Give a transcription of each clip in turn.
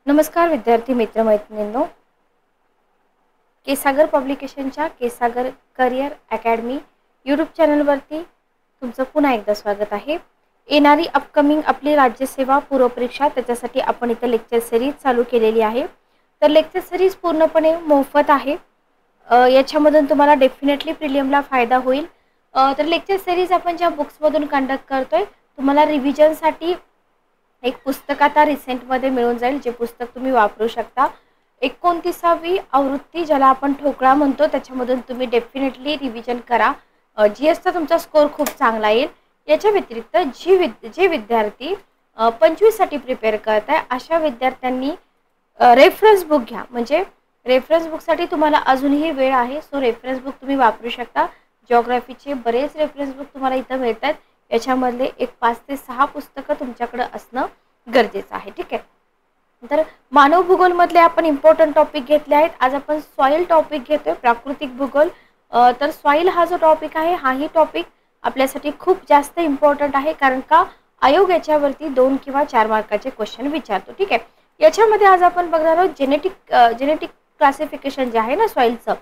नमस्कार विद्यार्थी मित्रमैत्रिणींनो, केसागर पब्लिकेशनच्या केसागर करियर अकॅडमी यूट्यूब चॅनलवरती तुमचं पुन्हा एकदा स्वागत आहे। येणारी अपकमिंग आपली राज्यसेवा पूर्व परीक्षा त्याच्यासाठी आपण इथे लेक्चर सिरीज चालू केलेली आहे। तर लेक्चर सिरीज पूर्णपणे मोफत आहे। याच्यामधून तुम्हाला डेफिनेटली प्रिलियमला फायदा होईल। तर लेक्चर सिरीज आपण ज्या बुक्समधून कंडक्ट करतोय, तुम्हाला रिव्हिजनसाठी एक पुस्तक आता रिसेंटमध्ये मिळून जाईल, जे पुस्तक तुम्ही वापरू शकता। 29वी आवृत्ती ज्याला आपण ठोकळा म्हणतो, त्याच्यामधून तुम्ही डेफिनेटली रिव्हिजन करा। जीएसचा तुमचा स्कोर खूप चांगला येईल। याच्या व्यतिरिक्त जे विद्यार्थी 25 साठी प्रिपेअर करत आहे अशा विद्यार्थ्यांनी रेफरन्स बुक घ्या। म्हणजे रेफरन्स बुकसाठी तुम्हाला अजूनही वेळ आहे, सो रेफरन्स बुक तुम्ही वापरू शकता। जिओग्राफीचे बरेच रेफरन्स बुक तुम्हाला इथं मिळतात। याच्यामधले एक 5 ते 6 पुस्तकं तुमच्याकडे असणं गरजेचं आहे, ठीक आहे। तर मानव भूगोल मधले आपण इम्पॉर्टंट टॉपिक घेतले आहेत। आज आपण सॉइल टॉपिक घेतोय, प्राकृतिक भूगोल। तर सॉइल हा जो टॉपिक आहे, हाही टॉपिक आपल्यासाठी खूप जास्त इम्पॉर्टंट आहे, कारण का आयोग याच्यावरती 2 किंवा 4 मार्काचे क्वेश्चन विचारतो, ठीक आहे। याच्यामध्ये आज आपण बघणार आहोत जेनेटिक क्लासिफिकेशन जे आहे ना सॉइलचं,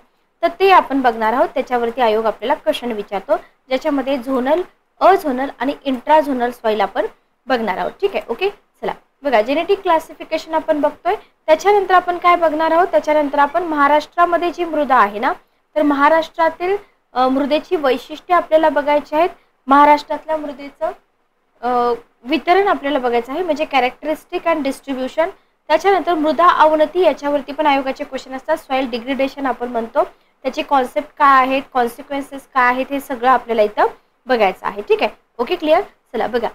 तर ते आपण बघणार आहोत। त्याच्यावरती आयोग आपल्याला क्वेश्चन विचारतो, ज्याच्यामध्ये झोनल, अझोनल आणि इंट्राझोनल सॉइल आपण बघणार आहोत, ठीक आहे। ओके, चला बघा, जेनेटिक क्लासिफिकेशन आपण बघतोय। त्याच्यानंतर आपण काय बघणार आहोत, त्याच्यानंतर आपण महाराष्ट्रामध्ये जी मृदा आहे ना, तर महाराष्ट्रातील मृदेची वैशिष्ट्ये आपल्याला बघायची आहेत। महाराष्ट्रातल्या मृदेचं वितरण आपल्याला बघायचं आहे, म्हणजे कॅरेक्टरिस्टिक अँड डिस्ट्रीब्युशन। त्याच्यानंतर मृदा अवनती, याच्यावरती पण आयोगाचे क्वेश्चन असतात। सॉइल डिग्रेडेशन आपण म्हणतो, त्याचे कॉन्सेप्ट काय आहेत, कॉन्सिक्वेन्सेस काय आहेत, हे सगळं आपल्याला इथं बघायचं आहे, ठीक आहे। Okay, clear. चला बघा,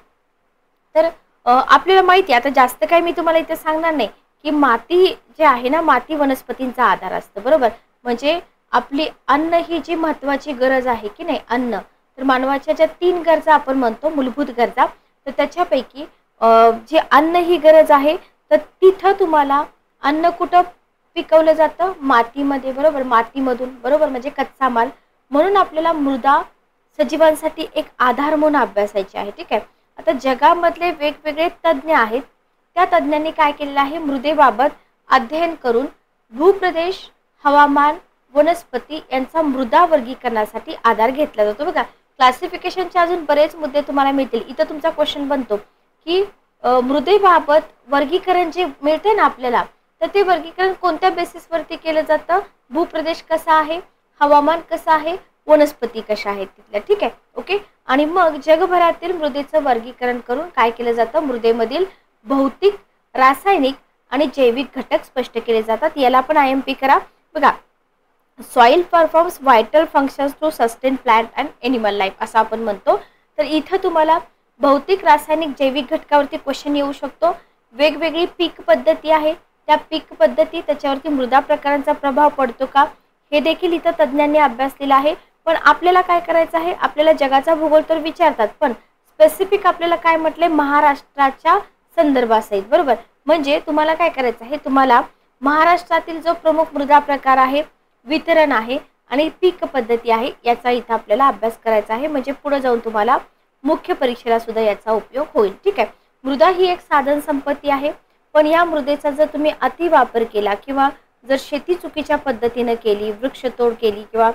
तर आपल्याला माहिती आहे, आता जास्त काही मी तुम्हाला इथे सांगणार नाही, की माती जे आहे ना, माती वनस्पतींचा आधार असतं, बरोबर। म्हणजे आपली अन्न ही जी महत्त्वाची गरज आहे की नाही, अन्न, तर मानवाच्या ज्या 3 गरजा आपण म्हणतो मूलभूत गरजा, तर त्याच्यापैकी जी अन्न ही गरज आहे, तर तिथं तुम्हाला अन्न कुठं पिकवलं जातं, मातीमध्ये, बरोबर, मातीमधून, बरोबर, म्हणजे कच्चा माल। म्हणून आपल्याला मृदा सजीवांसाठी एक आधार म्हणून अभ्यासायची आहे, ठीक आहे। आता जगामधले वेगवेगळे तज्ञ आहेत, त्या तज्ञांनी काय केलेलं आहे, मृदेबाबत अध्ययन करून भूप्रदेश, हवामान, वनस्पती यांचा मृदा वर्गीकरणासाठी आधार घेतला जातो। बघा, क्लासिफिकेशनचे अजून बरेच मुद्दे तुम्हाला मिळतील। इथं तुमचा क्वेश्चन बनतो की मृदेबाबत वर्गीकरण जे मिळते ना आपल्याला, तर ते वर्गीकरण कोणत्या बेसिसवरती केलं जातं, भूप्रदेश कसा आहे, हवामान कसं आहे, वनस्पती कशा आहेत तिथल्या, ठीक आहे। ओके, आणि मग जगभरातील मृदेचं वर्गीकरण करून काय केलं जातं, मृदेमधील भौतिक, रासायनिक आणि जैविक घटक स्पष्ट केले जातात। याला पण IMP करा। बघा, soil performs vital functions to sustain plant and animal life असं आपण म्हणतो। तर इथं तुम्हाला भौतिक, रासायनिक, जैविक घटकावरती क्वेश्चन येऊ शकतो। वेगवेगळी पीक पद्धती आहे, त्या पीक पद्धती, त्याच्यावरती मृदा प्रकारांचा प्रभाव पडतो का, हे देखील इथं तज्ञांनी अभ्यासलेलं आहे। पण आपल्याला काय करायचं आहे, आपल्याला जगाचा भूगोल तर विचारतात, पण स्पेसिफिक आपल्याला काय म्हटले, महाराष्ट्राच्या संदर्भासहित, बरोबर। म्हणजे तुम्हाला काय करायचं आहे, तुम्हाला महाराष्ट्रातील जो प्रमुख मृदा प्रकार आहे, वितरण आहे आणि पीक पद्धती आहे, याचा इथं आपल्याला अभ्यास करायचा आहे। म्हणजे पुढे जाऊन तुम्हाला मुख्य परीक्षेला सुद्धा याचा उपयोग होईल, ठीक आहे। मृदा ही एक साधन संपत्ती आहे, पण या मृदेचा जर तुम्ही अतिवापर केला किंवा जर शेती चुकीच्या पद्धतीने केली, वृक्षतोड केली किंवा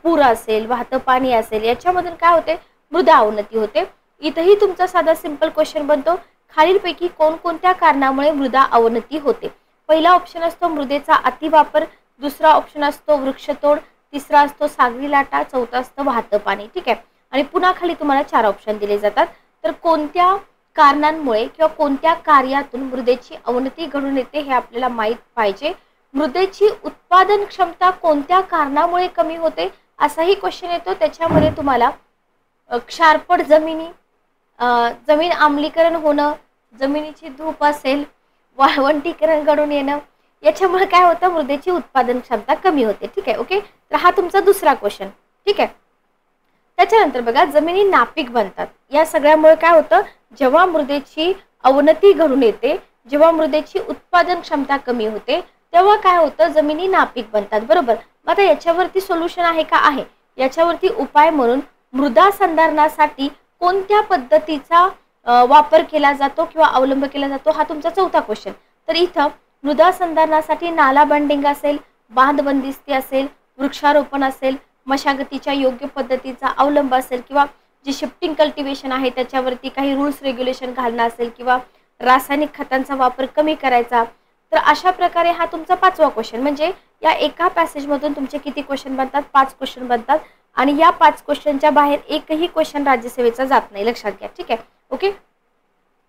पूर असेल, वाहतं पाणी असेल, याच्यामधून काय होते, मृदा अवनती होते। इथंही तुमचा साधा सिंपल क्वेश्चन बनतो, खालीलपैकी कोणकोणत्या कारणामुळे मृदा अवनती होते। पहिला ऑप्शन असतो मृदेचा अतिवापर, दुसरा ऑप्शन असतो वृक्षतोड, तिसरा असतो सागरी लाटा, चौथा असतो वाहतं पाणी, ठीक आहे। आणि पुन्हा खाली तुम्हाला 4 ऑप्शन दिले जातात। तर कोणत्या कारणांमुळे किंवा कोणत्या कार्यातून मृदेची अवनती घडून येते हे आपल्याला माहित पाहिजे। मृदेची उत्पादन क्षमता कोणत्या कारणामुळे कमी होते असाही क्वेश्चन येतो। त्याच्यामध्ये तुम्हाला क्षारपट जमिनी, जमीन आम्लीकरण होणं, जमिनीची धूप असेल, वाळवंटीकरण घडून येणं, याच्यामुळे काय होतं, मृदेची उत्पादन क्षमता कमी होते, ठीक आहे। ओके, तर हा तुमचा दुसरा क्वेश्चन, ठीक आहे। त्याच्यानंतर बघा, जमिनी नापीक बनतात। या सगळ्यामुळे काय होतं, जेव्हा मृदेची अवनती घडून येते, जेव्हा मृदेची उत्पादन क्षमता कमी होते, तेव्हा काय होतं, जमिनी नापीक बनतात, बरोबर। आता याच्यावरती सोल्युशन आहे का, आहे। याच्यावरती उपाय म्हणून मृदा संधारणासाठी कोणत्या पद्धतीचा वापर केला जातो किंवा अवलंब केला जातो, हा तुमचा चौथा क्वेश्चन। तर इथं मृदा संधारणासाठी नाला बंडिंग असेल, बांध बंदिस्ती असेल, वृक्षारोपण असेल, मशागतीच्या योग्य पद्धतीचा अवलंब असेल किंवा जे शिफ्टिंग कल्टिवेशन आहे त्याच्यावरती काही रूल्स रेग्युलेशन घालणं असेल किंवा रासायनिक खतांचा वापर कमी करायचा. तर अशा प्रकारे हा तुमचा 5वा क्वेश्चन. म्हणजे या एका पॅसेजमधून तुमचे किती क्वेश्चन बनतात? 5 क्वेश्चन बनतात आणि या 5 क्वेश्चनच्या बाहेर एकही क्वेश्चन राज्यसेवेचा जात नाही, लक्षात घ्या. ठीक आहे, ओके.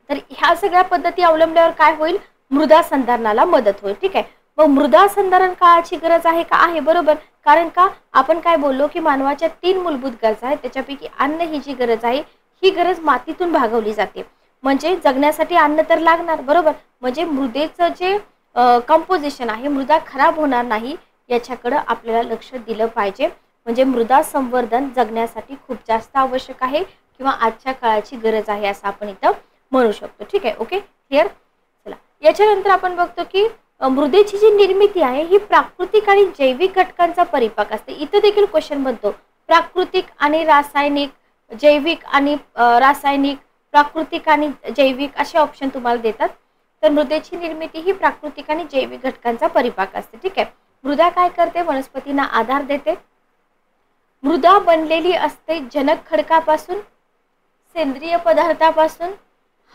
तर ह्या सगळ्या पद्धती अवलंबल्यावर काय होईल? मृदा संधारणाला मदत होईल. ठीक आहे. मग मृदा संधारण काळाची गरज आहे का? आहे, बरोबर. कारण का आपण काय बोललो की मानवाच्या 3 मूलभूत गरजा आहेत, त्याच्यापैकी अन्न ही जी गरज आहे ही गरज मातीतून भागवली जाते. म्हणजे जगण्यासाठी अन्न तर लागणार, बरोबर. म्हणजे मृदेचं जे कंपोजिशन आहे, मृदा खराब होणार नाही याच्याकडे आपल्याला लक्ष दिलं पाहिजे. म्हणजे मृदा संवर्धन जगण्यासाठी खूप जास्त आवश्यक आहे किंवा आजच्या काळाची गरज आहे असं आपण इथं म्हणू शकतो. ठीक आहे, ओके, क्लिअर. चला, याच्यानंतर आपण बघतो की मृदेची जी निर्मिती आहे ही प्राकृतिक आणि जैविक घटकांचा परिपाक असते. इथं देखील क्वेश्चन बनतो, प्राकृतिक आणि रासायनिक, जैविक आणि रासायनिक, प्राकृतिक आणि जैविक असे ऑप्शन तुम्हाला देतात. तर मृदेची निर्मिती ही प्राकृतिक आणि जैविक घटकांचा परिपाक असते. ठीक आहे. मृदा काय करते? वनस्पतींना आधार देते. मृदा बनलेली असते जनक खडकापासून, सेंद्रिय पदार्थापासून,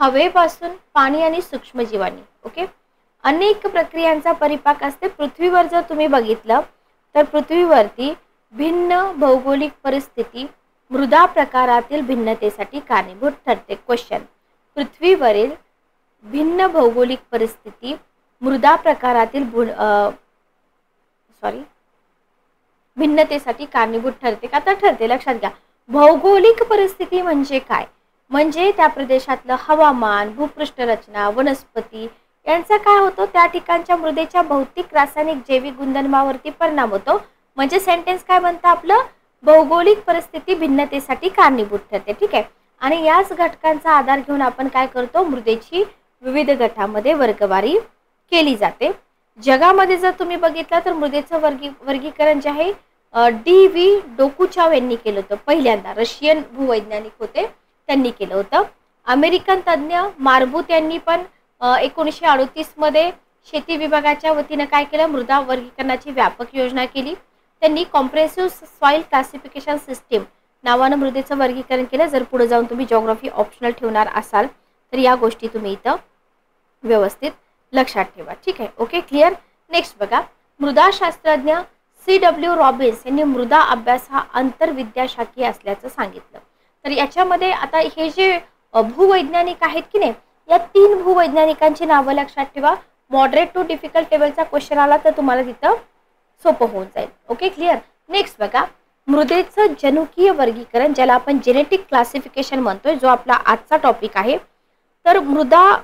हवेपासून, पाणी आणि सूक्ष्मजीवांनी. ओके. अनेक प्रक्रियांचा परिपाक असते. पृथ्वीवर जर तुम्ही बघितलं तर पृथ्वीवरती भिन्न भौगोलिक परिस्थिती मृदा प्रकारातील भिन्नतेसाठी कारणीभूत ठरते. क्वेश्चन, पृथ्वीवरील भिन्न भौगोलिक परिस्थिती मृदा प्रकारातील भिन्नतेसाठी कारणीभूत ठरते का? तर ठरते, लक्षात घ्या. भौगोलिक परिस्थिती म्हणजे काय? म्हणजे त्या प्रदेशातलं हवामान, भूपृष्ठ रचना, वनस्पती यांचा काय होतो? त्या ठिकाणच्या मृदेच्या भौतिक, रासायनिक, जैविक गुणधर्मावरती परिणाम होतो. म्हणजे सेंटेन्स काय बनतं आपलं? भौगोलिक परिस्थिती भिन्नतेसाठी कारणीभूत ठरते. ठीक आहे. आणि याच घटकांचा आधार घेऊन आपण काय करतो? मृदेची विविध गटामध्ये वर्गवारी केली जाते. जगामध्ये जर तुम्ही बघितलं तर मृदेचं वर्गीकरण जे आहे डी.व्ही. डोकुचाव यांनी केलं होतं. पहिल्यांदा रशियन भूवैज्ञानिक होते, त्यांनी केलं होतं. अमेरिकन तज्ज्ञ मार्बूत यांनी पण 1938 मध्ये शेती विभागाच्या वतीनं काय केलं? मृदा वर्गीकरणाची व्यापक योजना केली. त्यांनी कॉम्प्रेहेन्सिव्ह सॉइल क्लासिफिकेशन सिस्टीम नावानं मृदेचं वर्गीकरण केलं. जर पुढे जाऊन तुम्ही जिओग्राफी ऑप्शनल ठेवणार असाल तर या गोष्टी तुम्ही इथं व्यवस्थित लक्षात ठेवा. ठीक आहे, ओके, क्लिअर. नेक्स्ट बघा, मृदाशास्त्रज्ञ C.W. रॉबिन्स यांनी मृदा अभ्यास हा आंतरविद्याशाखीय असल्याचं सांगितलं. तर याच्यामध्ये आता हे जे भूवैज्ञानिक आहेत की नाही, या 3 भूवैज्ञानिकांची नावं लक्षात ठेवा. मॉडरेट टू डिफिकल्ट लेवलचा क्वेश्चन आला तर तुम्हाला तिथं सोपं होऊन जाईल. Okay, clear. नेक्स्ट बघा, मृदेचं जनुकीय वर्गीकरण ज्याला आपण जेनेटिक क्लासिफिकेशन म्हणतोय, जो आपला आजचा टॉपिक आहे. तर मृदा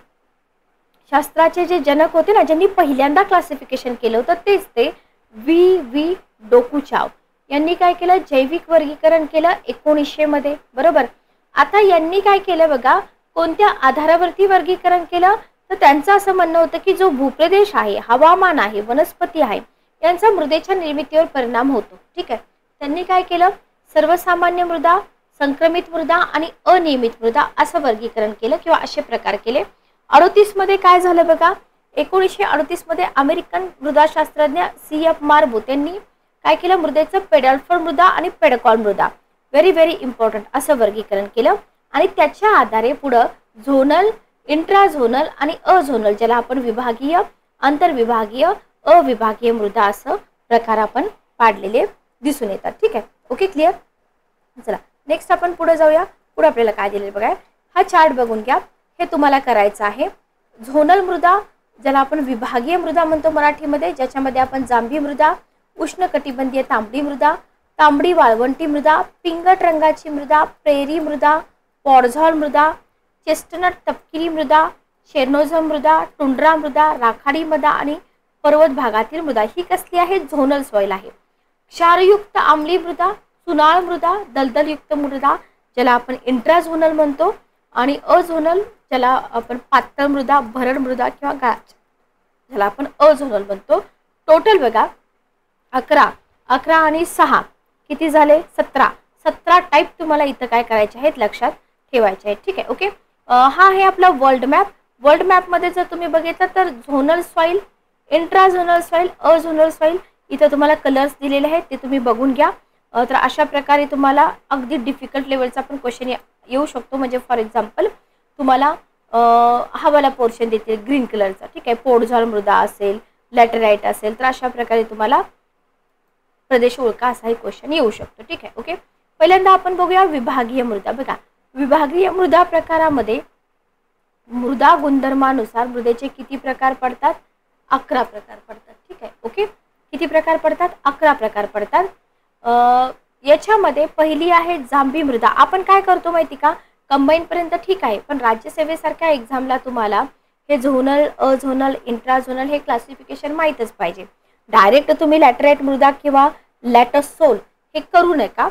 शास्त्राचे जे जनक होते ना, ज्यांनी पहिल्यांदा क्लासिफिकेशन केलं होतं तेच ते व्ही डोकुचाव यांनी काय केलं? जैविक वर्गीकरण केलं 1900 मध्ये, बरोबर. आता यांनी काय केलं बघा, कोणत्या आधारावरती वर्गीकरण केलं? तर त्यांचं असं म्हणणं होतं की जो भूप्रदेश आहे, हवामान आहे, वनस्पती आहे यांचा मृदेच्या निर्मितीवर परिणाम होतो. ठीक आहे. त्यांनी काय केलं? सर्वसामान्य मृदा, संक्रमित मृदा आणि अनियमित मृदा असं वर्गीकरण केलं किंवा असे प्रकार केले. 38 मध्ये काय झालं बघा, 1938 मध्ये अमेरिकन मृदाशास्त्रज्ञ C.F. मार्बूत यांनी काय केलं? मृदेचं पेडल्फर मृदा आणि पेडकॉल मृदा, व्हेरी इम्पॉर्टंट, असं वर्गीकरण केलं. आणि त्याच्या आधारे पुढं झोनल, इंट्राझोनल आणि अझोनल, ज्याला आपण विभागीय, आंतरविभागीय, अविभागीय मृदा असं प्रकार आपण पाडलेले दिसून येतात. ठीक आहे, ओके, क्लिअर. चला, नेक्स्ट आपण पुढे जाऊया. पुढे आपल्याला काय दिलेलं बघा, हा चार्ट बघून घ्या. हे तुम्हाला करायचं आहे. झोनल मृदा, ज्याला आपण विभागीय मृदा म्हणतो मराठीमध्ये, ज्याच्यामध्ये आपण जांभी मृदा, उष्णकटिबंधीय तांबडी मृदा, तांबडी वाळवंटी मृदा, पिंगट रंगाची मृदा, प्रेरी मृदा, पॉडझॉल मृदा, चेस्टनट तपकिरी मृदा, शेरनोझम मृदा, टुंड्रा मृदा, राखाडी मृदा आणि पर्वत भागातील मृदा ही कसली आहे? झोनल सॉइल आहे. क्षारयुक्त आम्ली मृदा, सुनाळ मृदा, दलदलयुक्त मृदा ज्याला आपण इंट्राझोनल म्हणतो आणि अझोनल ज्याला आपण पातळ मृदा, भरड मृदा किंवा गाच ज्याला आपण अझोनल म्हणतो. टोटल बघा 11 आणि 6 किती झाले? 17 टाईप तुम्हाला इथं काय करायचे आहेत? लक्षात ठेवायचे आहेत. ठीक आहे, ओके. हा आहे आपला वर्ल्ड मॅप. वर्ल्ड मॅपमध्ये जर तुम्ही बघितलं तर झोनल सॉईल, इंट्राझोनल सॉईल, अझोनल सॉईल इथं तुम्हाला कलर्स दिलेले आहेत, ते तुम्ही बघून घ्या. तर अशा प्रकारे तुम्हाला अगदी डिफिकल्ट लेवलचा पण क्वेश्चन येऊ शकतो. म्हणजे फॉर एक्झाम्पल तुम्हाला हा वाला पोर्शन देतील ग्रीन कलरचा, ठीक आहे, पोडझाड मृदा असेल, लॅटराईट असेल, तर अशा प्रकारे तुम्हाला प्रदेश ओळखा असाही क्वेश्चन येऊ शकतो. ठीक आहे, ओके. पहिल्यांदा आपण बघूया विभागीय मृदा. बघा, विभागीय मृदा प्रकारामध्ये मृदा गुणधर्मानुसार मृदेचे किती प्रकार पडतात? 11 प्रकार पडतात. ठीक आहे, ओके. किती प्रकार पडतात? 11 प्रकार पडतात. याच्यामध्ये पहिली आहे जांभी मृदा. आपण काय करतो माहिती का, कंबाईन पर्यंत ठीक आहे, पण राज्यसेवेसारख्या एक्झामला तुम्हाला हे झोनल, अझोनल, इंट्राझोनल हे क्लासिफिकेशन माहीतच पाहिजे. डायरेक्ट तुम्ही लॅटराईट मृदा किंवा लॅटोसोल हे करू नका.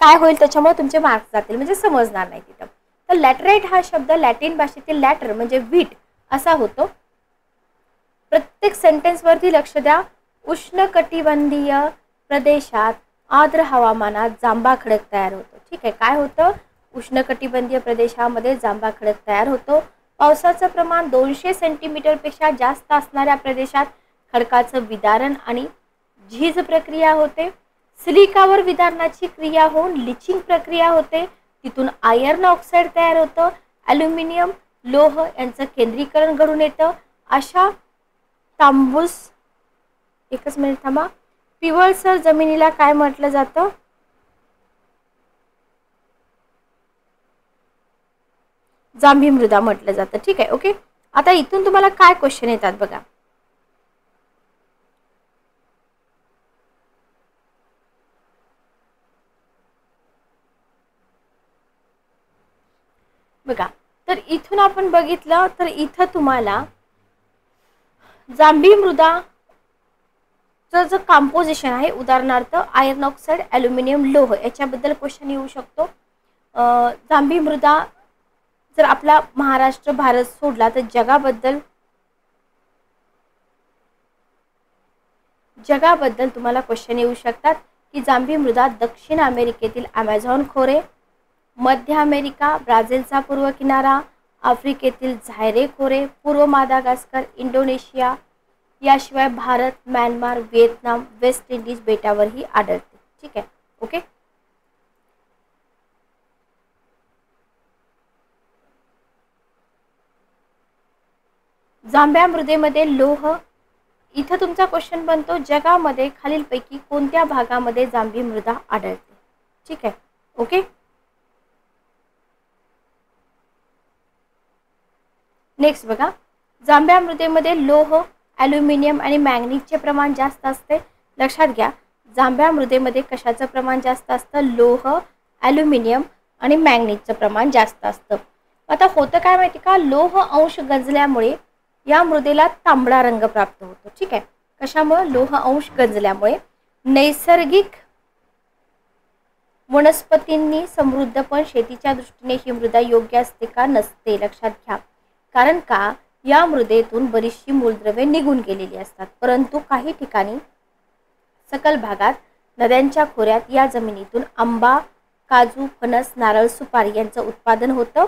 काय होईल त्याच्यामुळे तुमचे मार्क्स जातील, म्हणजे समजणार नाही तिथं. तर लॅटराईट हा शब्द लॅटिन भाषेतील लॅटर म्हणजे वीट असा होतो. प्रत्येक सेंटेन्सवरती लक्ष द्या. उष्णकटिबंधीय प्रदेशात आर्द्र हवामानात जांभा खडक तयार होतो. ठीक आहे, काय होतं? उष्णकटिबंधीय प्रदेशामध्ये जांभा खडक तयार होतो. पावसाचं प्रमाण 200 सेंटीमीटरपेक्षा जास्त असणाऱ्या प्रदेशात खडकाचं विदारण आणि झीज प्रक्रिया होते. सिलिकावर विदारणाची क्रिया होऊन लिचिंग प्रक्रिया होते. तिथून आयर्न ऑक्साईड तयार होतं. ॲल्युमिनियम, लोह यांचं केंद्रीकरण घडून येतं. अशा तांबूस, एकच मिनिट थांबा, पिवळसर जमिनीला काय म्हटलं जातं? जांभी मृदा म्हटलं जातं. ठीक आहे, ओके. आता इथून तुम्हाला काय क्वेश्चन येतात बघा. बघा, तर इथून आपण बघितलं तर इथं तुम्हाला जांभी मृदा जो कंपोजिशन आहे, उदाहरणार्थ आयर्न ऑक्साईड, ॲल्युमिनियम, लोह याच्याबद्दल क्वेश्चन येऊ शकतो. जांभी मृदा जर आपला महाराष्ट्र, भारत सोडला तर जगाबद्दल तुम्हाला क्वेश्चन येऊ शकतात की जांभी मृदा दक्षिण अमेरिकेतील ॲमेझॉन खोरे, मध्य अमेरिका, ब्राझीलचा पूर्व किनारा, आफ्रिकेतील झायरे खोरे, पूर्व मादागास्कर, इंडोनेशिया, याशिवाय Bharat, Myanmar, Vietnam, West Indies बेटावरही आढळते. ठीक आहे, ओके. जांभ्या मृदेमध्ये लोह, इथं तुमचा क्वेश्चन बनतो जगामध्ये खालीलपैकी कोणत्या भागामध्ये जांभी मृदा आढळते? ठीक आहे, ओके. नेक्स्ट बघा, जांभ्या मृदेमध्ये लोह, ॲल्युमिनियम आणि मॅंगनीजचे प्रमाण जास्त असते. लक्षात घ्या, जांभ्या मृदेमध्ये कशाचं प्रमाण जास्त असतं? लोह, ॲल्युमिनियम आणि मॅंगनीजचं प्रमाण जास्त असतं. आता होतं काय माहिती का, लोह अंश गंजल्यामुळे या मृदेला तांबडा रंग प्राप्त होतो. ठीक आहे, कशामुळे? लोह अंश गंजल्यामुळे. नैसर्गिक वनस्पतींनी समृद्ध पण शेतीच्या दृष्टीने ही मृदा योग्य असते का? नसते. लक्षात घ्या, कारण का या मृदेतून बरीचशी मूलद्रव्ये निघून गेलेली असतात. परंतु काही ठिकाणी सखल भागात नद्यांच्या खोऱ्यात या जमिनीतून आंबा, काजू, फणस, नारळ, सुपारी यांचं उत्पादन होतं.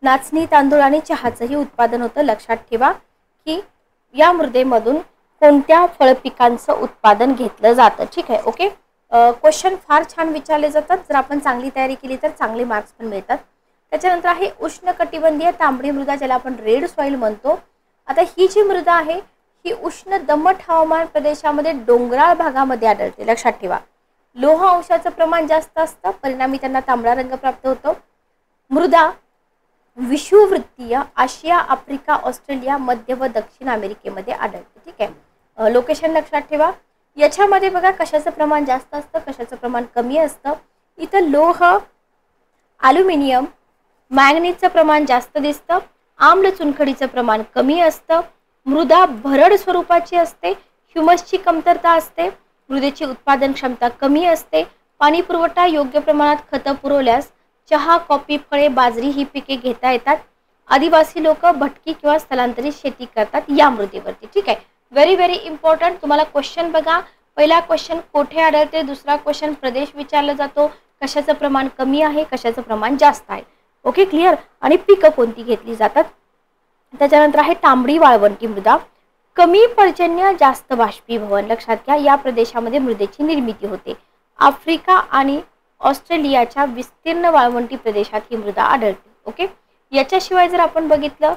नाचणी, तांदूळ आणि चहाचंही उत्पादन होतं. लक्षात ठेवा की या मृदेमधून कोणत्या फळपिकांचं उत्पादन घेतलं जातं. ठीक आहे, ओके. क्वेश्चन फार छान विचारले जातात. जर आपण चांगली तयारी केली तर चांगले मार्क्स पण मिळतात. त्याच्यानंतर आहे उष्णकटिबंधीय तांबडी मृदा, ज्याला आपण रेड सॉईल म्हणतो. आता ही जी मृदा आहे ही उष्ण दमट हवामान प्रदेशामध्ये डोंगराळ भागामध्ये आढळते. लक्षात ठेवा, लोह अंशाचं प्रमाण जास्त असतं, परिणामी त्यांना तांबडा रंग प्राप्त होतो. मृदा विषुववृत्तीय आशिया, आफ्रिका, ऑस्ट्रेलिया, मध्य व दक्षिण अमेरिकेमध्ये आढळते. ठीक आहे, लोकेशन लक्षात ठेवा. याच्यामध्ये बघा कशाचं प्रमाण जास्त असतं, कशाचं प्रमाण कमी असतं. इथं लोह, ॲल्युमिनियम, मॅंगनीजचं प्रमाण जास्त दिसतं. आम्ल चुनखडीचं प्रमाण कमी असतं. मृदा भरड स्वरूपाची असते. ह्युमसची कमतरता असते. मृदेची उत्पादन क्षमता कमी असते. पाणी पुरवठा योग्य प्रमाणात खतं पुरवल्यास चहा, कॉफी, फळे, बाजरी ही पिके घेता येतात. आदिवासी लोक भटकी किंवा स्थलांतरित शेती करतात या मृदेवरती. ठीक आहे, व्हेरी व्हेरी इम्पॉर्टंट. तुम्हाला क्वेश्चन बघा, पहिला क्वेश्चन कोठे आढळते, दुसरा क्वेश्चन प्रदेश विचारला जातो, कशाचं प्रमाण कमी आहे, कशाचं प्रमाण जास्त आहे. Okay, clear. आणि पिकं कोणती घेतली जातात त्याच्यानंतर आहे तांबडी वाळवंटी मृदा, कमी पर्जन्य जास्त बाष्पीभवन. लक्षात घ्या, या प्रदेशामध्ये मृदेची निर्मिती होते. आफ्रिका आणि ऑस्ट्रेलियाच्या विस्तीर्ण वाळवंटी प्रदेशात ही मृदा आढळते. ओके. याच्याशिवाय जर आपण बघितलं,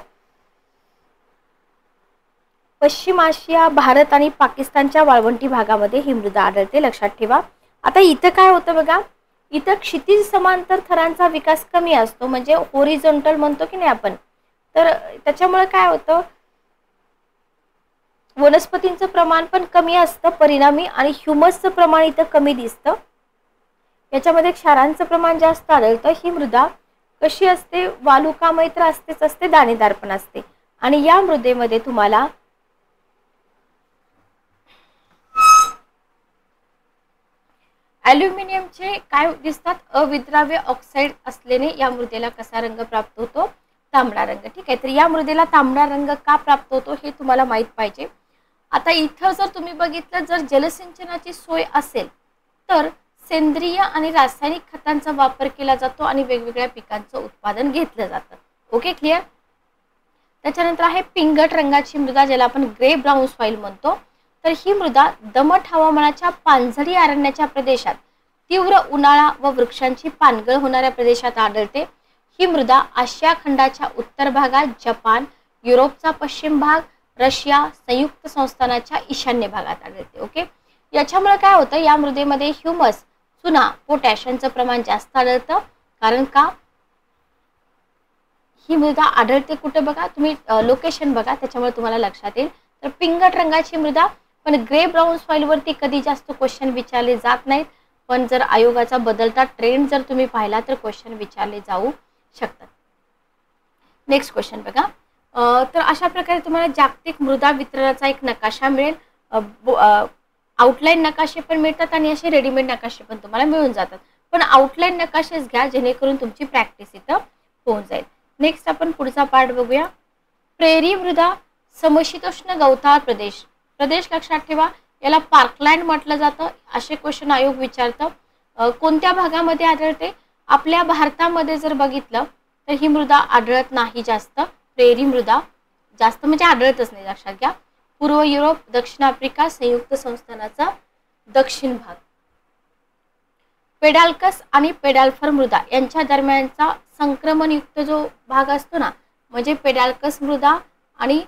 पश्चिम आशिया, भारत आणि पाकिस्तानच्या वाळवंटी भागामध्ये ही मृदा आढळते. लक्षात ठेवा. आता इथं काय होतं बघा, इथं क्षितिज समांतर थरांचा विकास कमी असतो, म्हणजे होरिझॉन्टल म्हणतो की नाही आपण. तर त्याच्यामुळे काय होतं, वनस्पतींचं प्रमाण पण कमी असतं परिणामी, आणि ह्युमसचं प्रमाण इथं कमी दिसतं. याच्यामध्ये क्षारांचं प्रमाण जास्त आढळतं. ही मृदा कशी असते, वालुकामय तर असतेच असते, दाणेदार पण असते. आणि या मृदेमध्ये तुम्हाला ॲल्युमिनियमचे काय दिसतात, अविद्राव्य ऑक्साईड असल्याने या मृदेला कसा रंग प्राप्त होतो, तांबडा रंग. ठीक आहे. तर या मृदेला तांबडा रंग का प्राप्त होतो हे तुम्हाला माहित पाहिजे. आता इथं जर तुम्ही बघितलं, जर जलसिंचनाची सोय असेल तर सेंद्रिय आणि रासायनिक खतांचा वापर केला जातो आणि वेगवेगळ्या पिकांचं उत्पादन घेतलं जातं. Okay, clear. त्याच्यानंतर आहे पिंगट रंगाची मृदा, ज्याला आपण ग्रे ब्राऊन सॉइल म्हणतो. तर ही मृदा दमट हवामानाच्या पानझडी अरण्याच्या प्रदेशात, तीव्र उन्हाळा व वृक्षांची पानगळ होणाऱ्या प्रदेशात आढळते. ही मृदा आशिया खंडाच्या उत्तर भागात, जपान, युरोपचा पश्चिम भाग, रशिया, संयुक्त संस्थानाच्या ईशान्य भागात आढळते. ओके. याच्यामुळे काय होतं, या मृदेमध्ये ह्युमस, चुना, पोटॅश यांचं प्रमाण जास्त आढळतं. कारण का, ही मृदा आढळते कुठे बघा, तुम्ही लोकेशन बघा, त्याच्यामुळे तुम्हाला लक्षात येईल. तर पिंगट रंगाची मृदा, पण ग्रे ब्राऊन सॉइल वरती कधी जास्त क्वेश्चन विचारले जात नाहीत. पण जर आयोगाचा बदलता ट्रेंड जर तुम्ही पाहिला तर क्वेश्चन विचारले जाऊ शकतात. नेक्स्ट क्वेश्चन बघा. तर अशा प्रकारे तुम्हाला जागतिक मृदा वितरणाचा एक नकाशा मिळेल. आउटलाईन नकाशे पण मिळतात आणि असे रेडीमेड नकाशे पण तुम्हाला मिळून जातात. पण आउटलाईन नकाशेच घ्या, जेणेकरून तुमची प्रॅक्टिस इथं होऊन जाईल. नेक्स्ट आपण पुढचा पार्ट बघूया. प्रेरी मृदा, समशीतोष्ण गवताळ प्रदेश. प्रदेश लक्षात ठेवा, याला पार्कलँड म्हटलं जातं. असे क्वेश्चन आयोग विचारतं. कोणत्या भागामध्ये आढळते, आपल्या भारतामध्ये जर बघितलं तर ही मृदा आढळत नाही जास्त. प्रेरी मृदा जास्त म्हणजे आढळतच नाही, लक्षात घ्या. पूर्व युरोप, दक्षिण आफ्रिका, संयुक्त संस्थानाचा दक्षिण भाग. पेडाल्कस आणि पेडाल्फर मृदा यांच्या दरम्यानचा संक्रमणयुक्त जो भाग असतो ना, म्हणजे पेडाल्कस मृदा आणि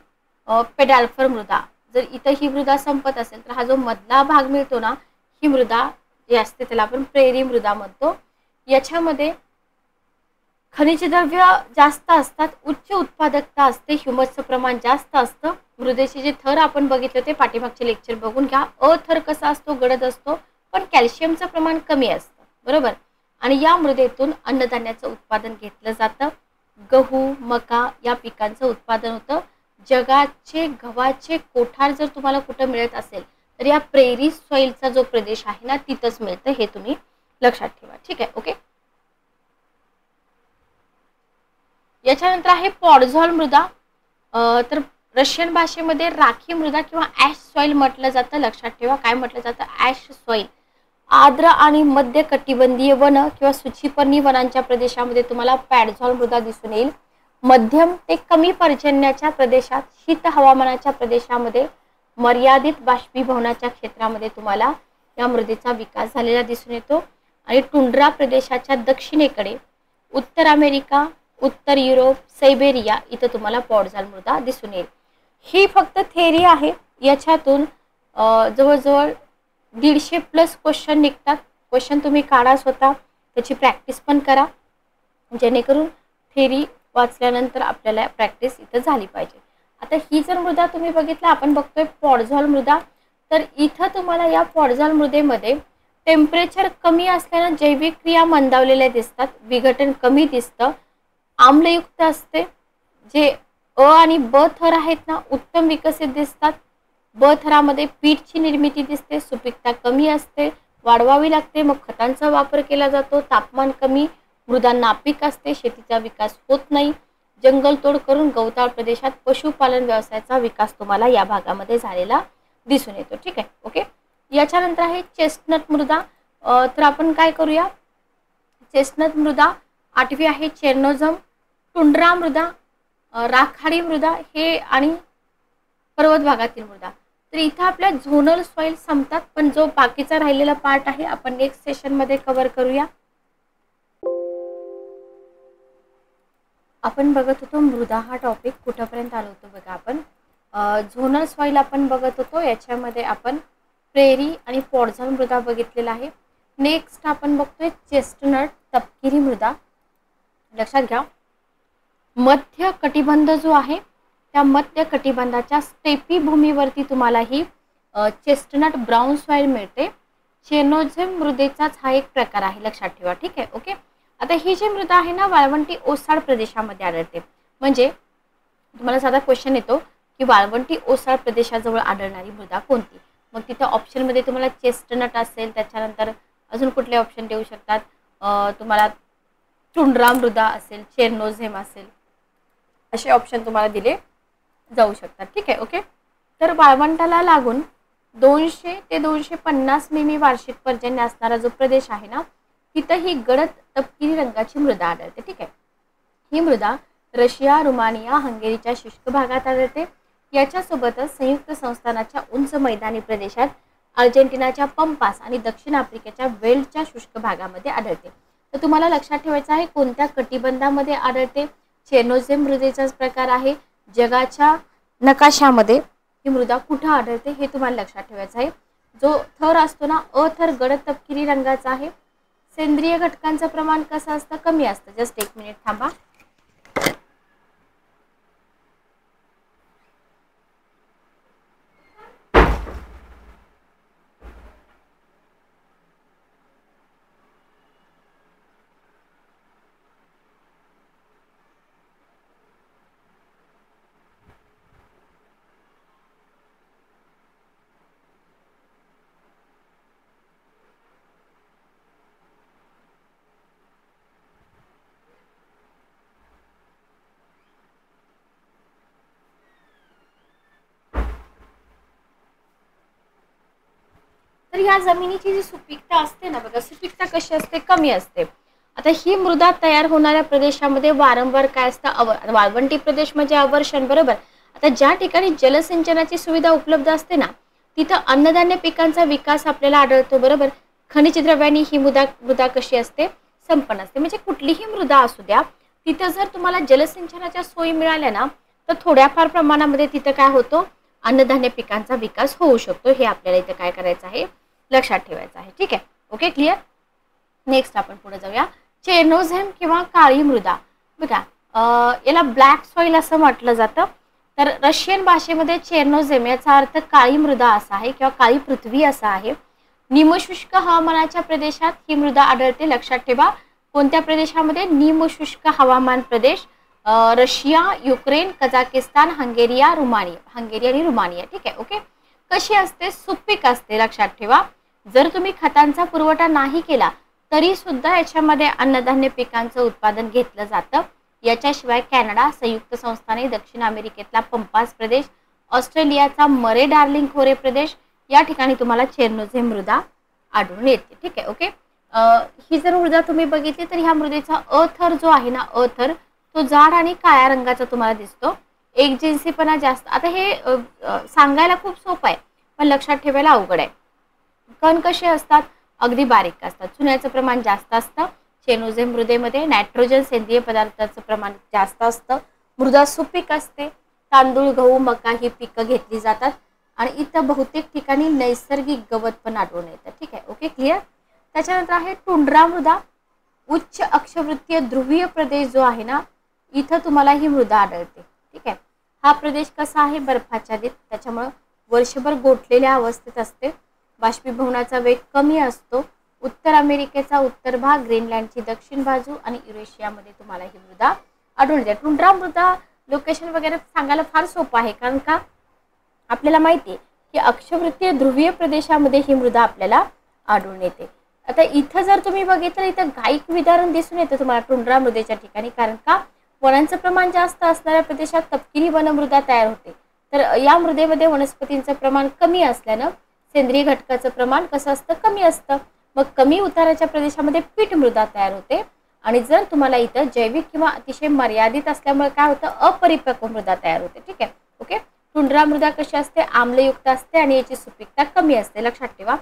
पेडाल्फर मृदा. जर इथं ही मृदा संपत असेल तर हा जो मधला भाग मिळतो ना, ही मृदा जी असते त्याला आपण प्रेरी मृदा म्हणतो. याच्यामध्ये खनिज द्रव्य जास्त असतात, उच्च उत्पादकता असते, ह्युमसचं प्रमाण जास्त असतं. मृदेचे जे थर आपण बघितले ते पाठीमागचे लेक्चर बघून घ्या. अ थर कसा असतो, गडद असतो, पण कॅल्शियमचं प्रमाण कमी असतं, बरोबर. आणि या मृदेतून अन्नधान्याचं उत्पादन घेतलं जातं. गहू, मका या पिकांचं उत्पादन होतं. जगाचे गव्हाचे कोठार जर तुम्हाला कुठं मिळत असेल तर या प्रेरी सॉइलचा जो प्रदेश आहे ना, तिथंच मिळतं. हे तुम्ही लक्षात ठेवा. ठीक आहे. ओके. याच्यानंतर आहे पॉडझॉल मृदा. तर रशियन भाषेमध्ये राखी मृदा किंवा ॲश सॉइल म्हटलं जातं. लक्षात ठेवा, काय म्हटलं जातं, ॲश सॉइल. आर्द्र आणि मध्य कटिबंधीय वन किंवा सूचीपर्णी वनांच्या प्रदेशामध्ये तुम्हाला पॅडझॉल मृदा दिसून येईल. मध्यम ते कमी पर्जन्याच्या प्रदेशात, शीत हवामानाच्या प्रदेशामध्ये, मर्यादित बाष्पीभवनाच्या क्षेत्रामध्ये तुम्हाला या मृदेचा विकास झालेला दिसून येतो. आणि टुंड्रा प्रदेशाच्या दक्षिणेकडे, उत्तर अमेरिका, उत्तर युरोप, सायबेरिया इथं तुम्हाला पॉडझॉल मृदा दिसून येईल. ही फक्त थेअरी आहे. याच्यातून जवळजवळ 150+ क्वेश्चन निघतात. क्वेश्चन तुम्ही काढा स्वतः, त्याची प्रॅक्टिस पण करा, जेणेकरून थेअरी वाचल्यानंतर आपल्याला प्रॅक्टिस इथं झाली पाहिजे. आता ही जर मृदा तुम्ही बघितला, आपण बघतोय पॉडझॉल मृदा. तर इथं तुम्हाला या पॉडझॉल मृदेमध्ये टेम्परेचर कमी असल्यानं जैविक क्रिया मंदावलेल्या दिसतात, विघटन कमी दिसतं, आम्लयुक्त असते. जे अ आणि ब थर आहेत ना, उत्तम विकसित दिसतात. ब थरामध्ये पीठची निर्मिती दिसते, सुपीकता कमी असते, वाढवावी लागते, मग खतांचा वापर केला जातो, तापमान कमी, मृदा नापीक असते, शेतीचा विकास होत नाही, जंगलतोड करून गवताळ प्रदेशात पशुपालन व्यवसायाचा विकास तुम्हाला या भागामध्ये झालेला दिसून येतो. ठीक आहे. ओके. याच्यानंतर आहे चेस्टनट मृदा. तर आपण काय करूया, चेस्टनट मृदा 8वी आहे चेर्नोझम. टुंड्रा मृदा राखाडी मृदा हे आणि पर्वत भागातील मृदा. तर इथं आपल्या झोनल सॉइल संपतात, पण जो बाकीचा राहिलेला पार्ट आहे आपण नेक्स्ट सेशनमध्ये कव्हर करूया. आपण बघत होतो मृदा हा टॉपिक कुठपर्यंत आलो होतो बघा. आपण झोनल सॉइल आपण बघत होतो, याच्यामध्ये आपण प्रेरी आणि पॉडझॉन मृदा बघितलेला आहे. नेक्स्ट आपण बघतोय चेस्टनट तपकिरी मृदा. लक्षात घ्या, मध्य कटिबंध जो आहे त्या मध्य कटिबंधाच्या स्टेपी भूमीवरती तुम्हाला ही चेस्टनट ब्राऊन सॉइल मिळते. चेनोझेम मृदेचाच हा एक प्रकार आहे, लक्षात ठेवा. ठीक आहे, ओके. आता ही जी मृदा आहे ना, वाळवंटी ओसाड प्रदेशामध्ये आढळते. म्हणजे तुम्हाला साधा क्वेश्चन येतो की वाळवंटी ओसाड प्रदेशाजवळ आढळणारी मृदा कोणती. मग तिथं ऑप्शनमध्ये तुम्हाला चेस्टनट असेल, त्याच्यानंतर अजून कुठले ऑप्शन देऊ शकतात, तुम्हाला टुंड्रा मृदा असेल, चेर्नोझेम असेल, असे ऑप्शन तुम्हाला दिले जाऊ शकतात. ठीक आहे, ओके. तर वाळवंटाला लागून 200 ते 250 मिमी वार्षिक पर्जन्य असणारा जो प्रदेश आहे ना, तिथं ही गडद तपकिरी रंगाची मृदा आढळते. ठीक आहे, ही मृदा रशिया, रुमानिया, हंगेरीच्या शुष्क भागात आढळते. याच्यासोबतच संयुक्त संस्थानाच्या उंच मैदानी प्रदेशात, अर्जेंटिनाच्या पंपास आणि दक्षिण आफ्रिकेच्या वेल्डच्या शुष्क भागामध्ये आढळते. तर तुम्हाला लक्षात ठेवायचं आहे कोणत्या कटिबंधामध्ये आढळते. चेर्नोझेम मृदेचाच प्रकार आहे. जगाच्या नकाशामध्ये ही मृदा कुठं आढळते हे तुम्हाला लक्षात ठेवायचं आहे. जो थर असतो ना, अ थर गडद तपकिरी रंगाचा आहे. सेंद्रिय घटकांचं प्रमाण कसं असतं, कमी असतं. जस्ट एक मिनिट थांबा. तर या जमिनीची जी सुपीकता असते ना बघा, सुपीकता कशी असते, कमी असते. आता ही मृदा तयार होणाऱ्या प्रदेशामध्ये वारंवार काय असतं, वाळवंटी प्रदेश म्हणजे अवर्षण, बरोबर. आता ज्या ठिकाणी जलसिंचनाची सुविधा उपलब्ध असते ना, तिथं अन्नधान्य पिकांचा विकास आपल्याला आढळतो, बरोबर. खनिज द्रव्यांनी ही मृदा कशी असते, संपन्न असते. म्हणजे कुठलीही मृदा असू द्या, तिथं जर तुम्हाला जलसिंचनाच्या सोयी मिळाल्या ना, तर थोड्याफार प्रमाणामध्ये तिथं काय होतं, अन्नधान्य पिकांचा विकास होऊ शकतो. हे आपल्याला इथं काय करायचं आहे, लक्षात ठेवायचं आहे. ठीक आहे, ओके, क्लिअर. नेक्स्ट आपण पुढे जाऊया. चेर्नोझेम किंवा काळी मृदा बघा, याला ब्लॅक सॉइल असं म्हटलं जातं. तर रशियन भाषेमध्ये चेर्नोझेम याचा अर्थ काळी मृदा असा आहे किंवा काळी पृथ्वी असा आहे. निमशुष्क हवामानाच्या प्रदेशात ही मृदा आढळते. लक्षात ठेवा, कोणत्या प्रदेशामध्ये, निमशुष्क हवामान प्रदेश, रशिया, युक्रेन, कझाकिस्तान, हंगेरी आणि रुमानिया. ठीक आहे, ओके. कशी असते, सुपीक असते. लक्षात ठेवा, जर तुम्ही खतांचा पुरवठा नाही केला तरी सुद्धा याच्यामध्ये अन्नधान्य पिकांचं उत्पादन घेतलं जातं. याच्याशिवाय कॅनडा, संयुक्त संस्थाने, दक्षिण अमेरिकेतला पंपास प्रदेश, ऑस्ट्रेलियाचा मरे डार्लिंग खोरे प्रदेश, या ठिकाणी तुम्हाला चेर्नोझेम मृदा आढळून येते. ठीक आहे, ओके. ही जर मृदा तुम्ही बघितली तर ह्या मृदेचा अथर जो आहे ना, अथर तो जाड आणि काळ्या रंगाचा तुम्हाला दिसतो. एकजिन्सीपणा जास्त. आता हे सांगायला खूप सोपं आहे, पण लक्षात ठेवायला अवघड आहे. कण कसे असतात, अगदी बारीक असतात. चुन्याचं प्रमाण जास्त असतं. चेर्नोझेम मृदेमध्ये नायट्रोजन सेंद्रिय पदार्थाचं प्रमाण जास्त असतं. मृदा सुपीक असते. तांदूळ, गहू, मका ही पिकं घेतली जातात आणि इथं बहुतेक ठिकाणी नैसर्गिक गवत पण आढळून येतं. ठीक आहे, ओके, क्लिअर. त्याच्यानंतर आहे टुंड्रा मृदा. उच्च अक्षवृत्तीय ध्रुवीय प्रदेश जो आहे ना, इथं तुम्हाला ही मृदा आढळते. ठीक आहे, हा प्रदेश कसा आहे, बर्फाच्छादित, त्याच्यामुळं वर्षभर गोठलेल्या अवस्थेत असते. बाष्पीभवनाचा वेग कमी असतो. उत्तर अमेरिकेचा उत्तर भाग, ग्रीनलँडची दक्षिण बाजू आणि युरेशियामध्ये तुम्हाला ही मृदा आढळून येते. टुंड्रा मृदा लोकेशन वगैरे सांगायला फार सोपं आहे, कारण का आपल्याला माहिती आहे की अक्षवृत्तीय ध्रुवीय प्रदेशामध्ये ही मृदा आपल्याला आढळून येते. आता इथं जर तुम्ही बघितलं, इथं घाईक विदारण दिसून येतं तुम्हाला टुंड्रा मृदेच्या ठिकाणी, कारण का वनांचं प्रमाण जास्त असणाऱ्या प्रदेशात तपकिरी वनमृदा तयार होते. तर या मृदेमध्ये वनस्पतींचं प्रमाण कमी असल्यानं सेंद्रिय घटकाचं प्रमाण कसं असतं, कमी असतं. मग कमी उताराच्या प्रदेशामध्ये पीठ मृदा तयार होते आणि जर तुम्हाला इथं जैविक किंवा अतिशय मर्यादित असल्यामुळे काय होतं, अपरिपक्व मृदा तयार होते. ठीक आहे, ओके. टुंड्रा मृदा कशी असते, आम्लयुक्त असते आणि याची सुपीकता कमी असते. लक्षात ठेवा,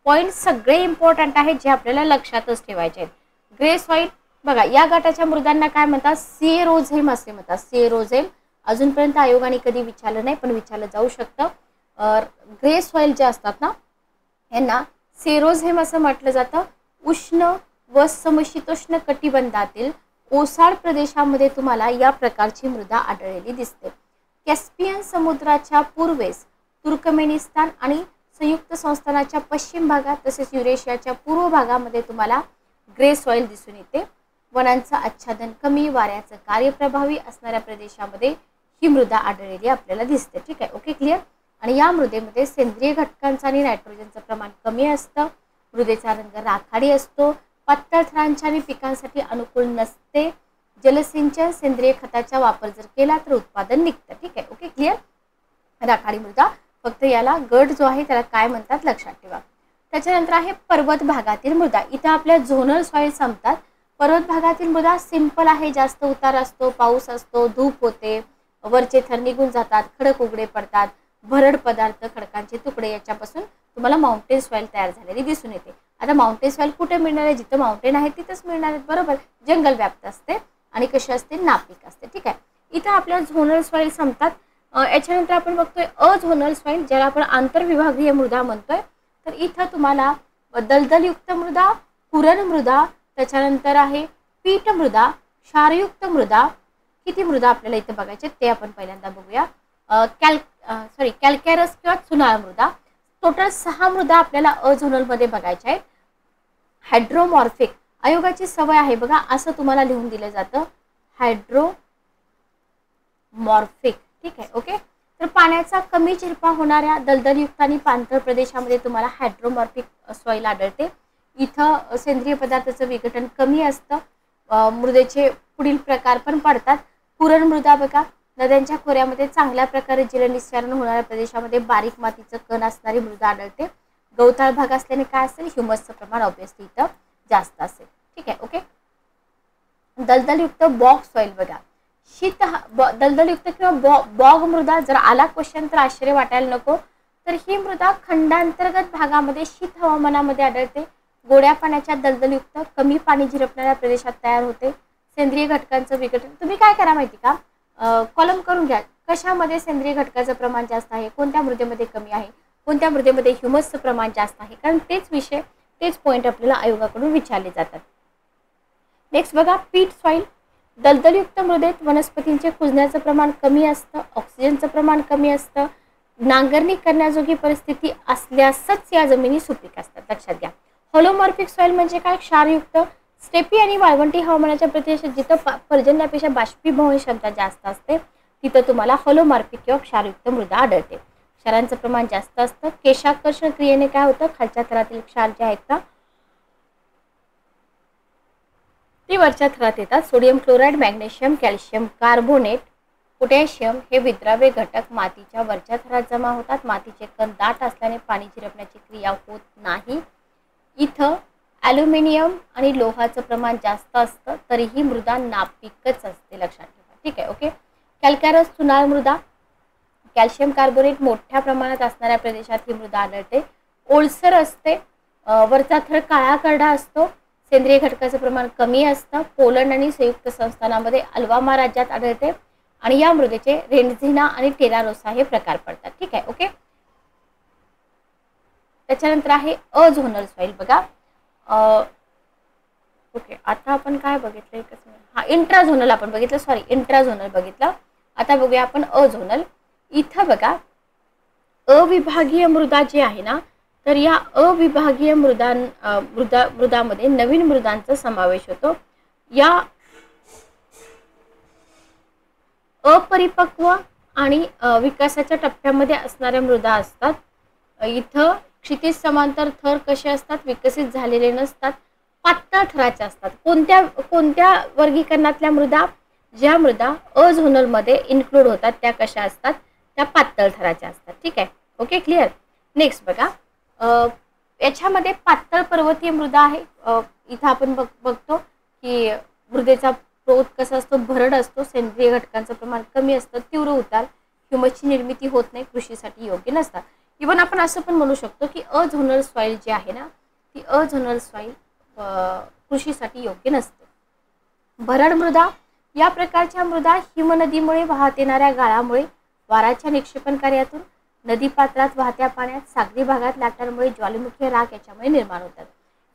पॉइंट सगळे इम्पॉर्टंट आहेत जे आपल्याला लक्षातच ठेवायचे आहेत. ग्रे सॉइल बघा, या गटाच्या मृदांना काय म्हणतात, सेरोझेम असे म्हणतात. सेरोझेम अजूनपर्यंत आयोगाने कधी विचारलं नाही, पण विचारलं जाऊ शकतं. ग्रे सॉइल जे असतात ना, यांना सेरोझेम असं म्हटलं जातं. उष्ण व समशीतोष्ण कटिबंधातील ओसाड प्रदेशामध्ये तुम्हाला या प्रकारची मृदा आढळलेली दिसते. कॅस्पियन समुद्राच्या पूर्वेस तुर्कमेनिस्तान आणि संयुक्त संस्थानाच्या पश्चिम भागात तसेच युरेशियाच्या पूर्व भागामध्ये तुम्हाला ग्रे सॉइल दिसून येते. वनांचं आच्छादन कमी, वाऱ्याचं कार्यप्रभावी असणाऱ्या प्रदेशामध्ये ही मृदा आढळलेली आपल्याला दिसते. ठीक आहे, ओके, क्लिअर. आणि या मृदेमध्ये सेंद्रिय घटकांचं आणि नायट्रोजनचं प्रमाण कमी असतं. मृदेचा रंग राखाडी असतो. पातळ थरांच्या आणि पिकांसाठी अनुकूल नसते. जलसिंचन सेंद्रिय खताचा वापर जर केला तर उत्पादन निघतं. ठीक आहे, ओके, क्लिअर. राखाडी मृदा, फक्त याला गट जो आहे त्याला काय म्हणतात लक्षात ठेवा. त्याच्यानंतर आहे पर्वत भागातील मृदा. इथं आपल्या झोनल सॉइल संपतात. पर्वत भागातील मृदा सिंपल आहे, जास्त उतार असतो, पाऊस असतो, धूप होते, वरचे थर निघून जातात, खडक उघडे पडतात, भरड पदार्थ, खडकांचे तुकडे याच्यापासून तुम्हाला माउंटेन सॉइल तयार झालेली दिसून येते. आता माउंटेन सॉइल कुठे मिळणार आहे, जिथं माउंटेन आहे तिथंच मिळणार आहेत, बरोबर. जंगल व्याप्त असते आणि कशी असते, नापीक असते. ठीक आहे, इथं आपल्या झोनल सॉइल संपतात. याच्यानंतर आपण बघतोय अझोनल सॉइल, ज्याला आपण आंतरविभागीय मृदा म्हणतोय. तर इथं तुम्हाला दलदलयुक्त मृदा, पुरण मृदा, त्याच्यानंतर आहे पीठ मृदा, क्षारयुक्त मृदा. किती मृदा आपल्याला इथं बघायचे ते आपण पहिल्यांदा बघूया. कॅल्कॅरस किंवा चुनाळ मृदा. टोटल 6 मृदा आपल्याला अझोनल मध्ये बघायच्या आहेत. हायड्रोमॉर्फिक, आयोगाची सवय आहे बघा, असं तुम्हाला लिहून दिलं जातं, हायड्रोमॉर्फिक. ठीक आहे, ओके. तर पाण्याचा कमी चिरपा होणाऱ्या दलदलयुक्त आणि पाणथळ प्रदेशामध्ये तुम्हाला हायड्रोमॉर्फिक सॉइल आढळते. इथं सेंद्रिय पदार्थाचं विघटन कमी असतं. मृदेचे पुढील प्रकार पण पडतात. पुरण मृदा बघा, नद्यांच्या खोऱ्यामध्ये चांगल्या प्रकारे जलनिस्सारण होणाऱ्या प्रदेशामध्ये बारीक मातीचं कण असणारी मृदा आढळते. गवताळ भाग असल्याने काय असेल, ह्युमसचं प्रमाण ऑब्विसली इथं जास्त असेल. ठीक आहे, ओके. दलदलयुक्त बॉग सॉइल बघा, दलदलयुक्त किंवा बॉग मृदा. जर आला क्वेश्चन तर आश्चर्य वाटायला नको. तर ही मृदा खंडांतर्गत भागामध्ये शीत हवामानामध्ये आढळते. गोड्या पाण्याच्या दलदलयुक्त कमी पाणी झिरपणाऱ्या प्रदेशात तयार होते. सेंद्रिय घटकांचं विघटन, तुम्ही काय करा माहिती का, कॉलम करून घ्या, कशामध्ये सेंद्रिय घटकाचं प्रमाण जास्त आहे, कोणत्या मृदेमध्ये कमी आहे, कोणत्या मृदेमध्ये ह्युमसचं प्रमाण जास्त आहे, कारण तेच विषय, तेच पॉईंट आपल्याला आयोगाकडून विचारले जातात. नेक्स्ट बघा, पीठ सॉइल. दलदलयुक्त मृदेत वनस्पतींचे कुजण्याचं प्रमाण कमी असतं, ऑक्सिजनचं प्रमाण कमी असतं. नांगरणी करण्याजोगी परिस्थिती असल्यासच या जमिनी सुपीक असतात, लक्षात घ्या. होलोमॉर्फिक सॉइल म्हणजे काय, क्षारयुक्त. स्टेपी आणि वाळवंटी हवामानाच्या प्रदेशात जिथं पर्जन्यापेक्षा बाष्पीभवन क्षमता जास्त असते तिथं तुम्हाला होलोमॉर्फिक किंवा क्षारयुक्त मृदा आढळते. क्षारांचं प्रमाण जास्त असतं. केशाकर्षण क्रियेने काय होतं, खालच्या थरातील क्षार जे आहेत ना ती वरच्या थरात येतात. Sodium chloride, magnesium, calcium carbonate, potassium हे विद्राव्य घटक मातीच्या वरच्या थरात जमा होतात. मातीचे कण दाट असल्याने पाणी झिरपण्याची क्रिया होत नाही. इथं ॲल्युमिनियम आणि लोहाचं प्रमाण जास्त असतं, तरीही मृदा नापीकच असते, लक्षात ठेवा. ठीक आहे, ओके. कॅल्कॅरस चुनाळ मृदा, कॅल्शियम कार्बोनेट मोठ्या प्रमाणात असणाऱ्या प्रदेशात ही मृदा आढळते. ओलसर असते, वरचा थर काळा करडा असतो. सेंद्रिय घटकाचं प्रमाण कमी असतं. पोलंड आणि संयुक्त संस्थानामध्ये अल्बामा राज्यात आढळते आणि या मृदेचे रेन्झिना आणि टेरारोसा हे प्रकार पडतात. ठीक आहे, ओके. त्याच्यानंतर आहे अझोनल सॉइल बघा. ओके, आता आपण काय बघितलं, एकच मिनिट. हा, इंट्राझोनल आपण बघितलं, इंट्राझोनल बघितलं. आता बघूया आपण अझोनल. इथं बघा, अविभागीय मृदा जी आहे ना, तर या अविभागीय मृदामध्ये नवीन मृदांचा समावेश होतो. या अपरिपक्व आणि विकासाच्या टप्प्यामध्ये असणाऱ्या मृदा असतात. इथं क्षितिज समांतर थर कसे असतात, विकसित झालेले नसतात, पातळ थराचे असतात. कोणत्या वर्गीकरणातल्या मृदा, ज्या मृदा अझोनल मध्ये इन्क्लूड होतात त्या कशा असतात, त्या पातळ थराच्या असतात. ठीक आहे, ओके, क्लिअर. नेक्स्ट बघा, याच्यामध्ये पातळ पर्वतीय मृदा आहे. इथं आपण बघतो की मृदेचा स्रोत कसा असतो, भरड असतो, सेंद्रिय घटकांचं प्रमाण कमी असतं, तीव्र उतार, ह्युमसची निर्मिती होत नाही, कृषीसाठी योग्य नसतात. इव्हन आपण असं पण म्हणू शकतो की अझोनल सॉईल जी आहे ना, ती अझोनल सॉईल कृषीसाठी योग्य नसते. भरड मृदा, या प्रकारच्या मृदा हिमनदीमुळे वाहत येणाऱ्या गाळामुळे, वाराच्या निक्षेपण कार्यातून, नदीपात्रात वाहत्या पाण्यात, सागरी भागात लाटांमुळे, ज्वालामुखी राख याच्यामुळे निर्माण होतात.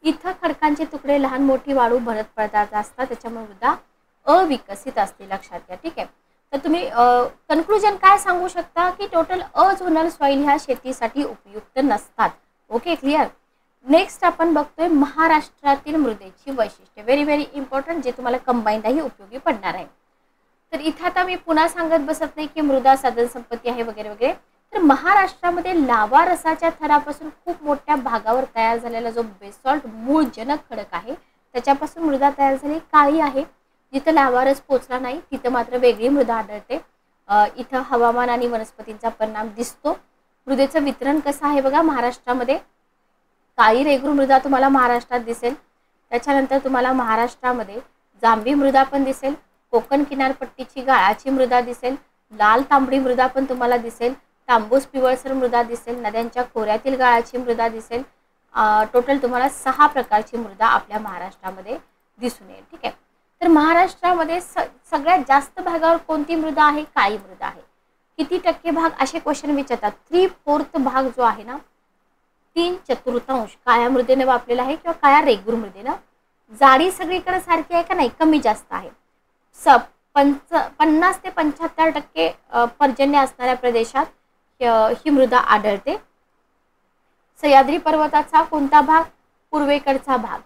इथं खडकांचे तुकडे, लहान मोठी वाळू, भरत पदार्थ असतात, त्याच्यामुळे मृदा अविकसित असते, लक्षात घ्या. ठीक आहे. तर तुम्ही कन्क्लुजन काय सांगू शकता की टोटल अझोनल सॉईल ह्या शेतीसाठी उपयुक्त नसतात. Okay, clear. नेक्स्ट आपण बघतोय महाराष्ट्रातील मृदेची वैशिष्ट्ये. व्हेरी व्हेरी इम्पॉर्टंट, जे तुम्हाला कंबाईनलाही उपयोगी पडणार आहे. तर इथं आता मी पुन्हा सांगत बसत नाही की मृदा साधन संपत्ती आहे वगैरे वगैरे. तर महाराष्ट्रामध्ये लावा रसाच्या थरापासून खूप मोठ्या भागावर तयार झालेला जो बेसॉल्ट मूळ जनक खडक आहे, त्याच्यापासून मृदा तयार झाली, काळी आहे. जिथं लावा रस पोचला नाही तिथं मात्र वेगळी मृदा आढळते. इथं हवामान आणि वनस्पतींचा परिणाम दिसतो. मृदेचं वितरण कसं आहे बघा, महाराष्ट्रामध्ये काळी रेगरू मृदा तुम्हाला महाराष्ट्रात दिसेल. त्याच्यानंतर तुम्हाला महाराष्ट्रामध्ये जांभी मृदा पण दिसेल, कोकण किनारपट्टीची गाळाची मृदा दिसेल, लाल तांबडी मृदा पण तुम्हाला दिसेल, तांबूस पिवळसर मृदा दिसेल, नद्यांच्या खोऱ्यातील गाळाची मृदा दिसेल. टोटल तुम्हाला 6 प्रकारची मृदा आपल्या महाराष्ट्रामध्ये दिसून येईल. ठीक आहे. तर महाराष्ट्रामध्ये सगळ्यात जास्त भागावर कोणती मृदा आहे? काळी मृदा आहे. किती टक्के भाग असे क्वेश्चन विचारतात. 3/4 भाग जो आहे ना, 3/4 काळ्या मृदेने वापरलेला आहे किंवा काळ्या रेगूर मृदेनं. जाडी सगळीकडे सारखी आहे का नाही? कमी जास्त आहे. 50 ते 75% पर्जन्य असणाऱ्या प्रदेशात ही मृदा आढळते. सह्याद्री पर्वताचा कोणता भाग? पूर्वेकडचा भाग.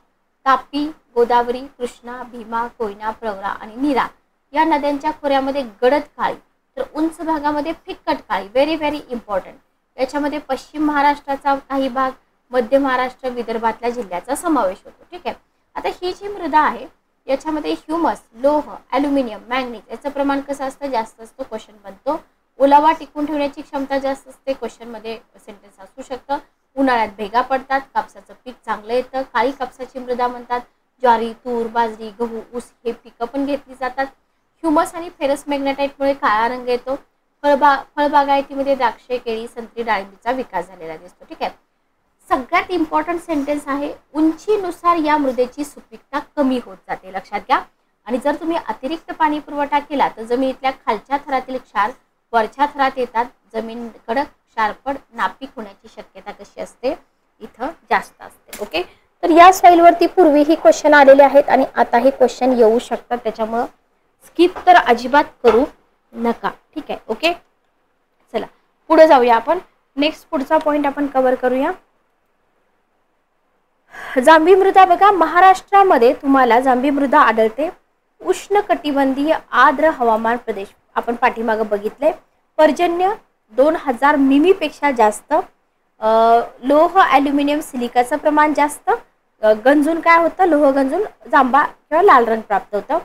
तापी, गोदावरी, कृष्णा, भीमा, कोयना, प्रवरा आणि नीरा या नद्यांच्या खोऱ्यामध्ये गडद काळी, तर उंच भागामध्ये फिक्कट काळी. Very very important. याच्यामध्ये पश्चिम महाराष्ट्राचा काही भाग, मध्य महाराष्ट्र, विदर्भातल्या जिल्ह्याचा समावेश होतो. ठीक आहे. आता ही जी मृदा आहे याच्यामध्ये ह्युमस, लोह, ॲल्युमिनियम, मॅंगनीज याचं प्रमाण कसं असतं? जास्त असतं. क्वेश्चन बनतो. ओलावा टिकून ठेवण्याची क्षमता जास्त असते. क्वेश्चनमध्ये सेंटेन्स असू शकतं. उन्हाळ्यात भेगा पडतात. कापसाचं पीक चांगलं येतं. काळी कापसाची मृदा म्हणतात. ज्वारी, तूर, बाजरी, गहू, ऊस हे पिकं पण घेतली जातात. ह्युमस आणि फेरस मॅग्नेटाईटमुळे काळा रंग येतो. फळबागायतीमध्ये द्राक्षे, केळी, संत्री, डाळिंबीचा विकास झालेला दिसतो. ठीक आहे. सगळ्यात इम्पॉर्टंट सेंटेन्स आहे, उंचीनुसार या मृदेची सुपीकता कमी होत जाते. लक्षात घ्या. आणि जर तुम्ही अतिरिक्त पाणी पुरवठा केला तर जमिनीतल्या खालच्या थरातील क्षार वरच्या थरात येतात. जमीन कडक, क्षारपड, नापीक होण्याची शक्यता कशी असते? इथं जास्त असते. ओके. तर या सॉईलवरती पूर्वीही क्वेश्चन आलेले आहेत आणि आताही क्वेश्चन येऊ शकतात, त्याच्यामुळं स्किप तर अजिबात करू नका. ठीक आहे. ओके, चला पुढे जाऊया आपण. नेक्स्ट पुढचा पॉइंट आपण कव्हर करूया. जांभी मृदा बघा, महाराष्ट्रामध्ये तुम्हाला जांभी मृदा आढळते. उष्णकटिबंधीय आर्द्र हवामान प्रदेश आपण पाठीमागे बघितले. पर्जन्य 2000 मिमीपेक्षा जास्त. लोह, ॲल्युमिनियम, सिलिकाचं प्रमाण जास्त. गंजून काय होतं? लोह गंजून जांभा किंवा लाल रंग प्राप्त होतं.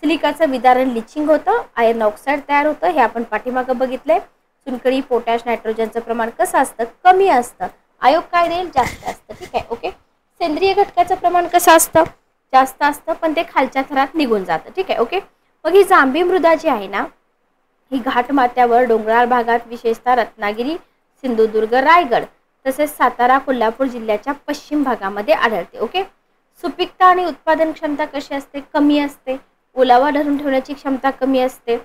सिलिकाचं विदारण लिचिंग होतं. आयर्न ऑक्साईड तयार होतं. हे आपण पाठीमागे बघितले. चुनखडी, पोटॅश, नायट्रोजनचं प्रमाण कसं असतं? कमी असतं. आयोग काय देईल? जास्त असतं. ठीक आहे. ओके. सेंद्रिय घटकाचं प्रमाण कसं असतं? जास्त असतं, पण ते खालच्या थरात निघून जातं. ठीक आहे. ओके. मग ही जांभी मृदा जी आहे ना, ही घाट माथ्यावर, डोंगराळ भागात, विशेषतः रत्नागिरी, सिंधुदुर्ग, रायगड तसेच सातारा, कोल्हापूर जिल्ह्याच्या पश्चिम भागामध्ये आढळते. ओके. सुपीकता आणि उत्पादन क्षमता कशी असते? कमी असते. ओलावा धरून ठेवण्याची क्षमता कमी असते.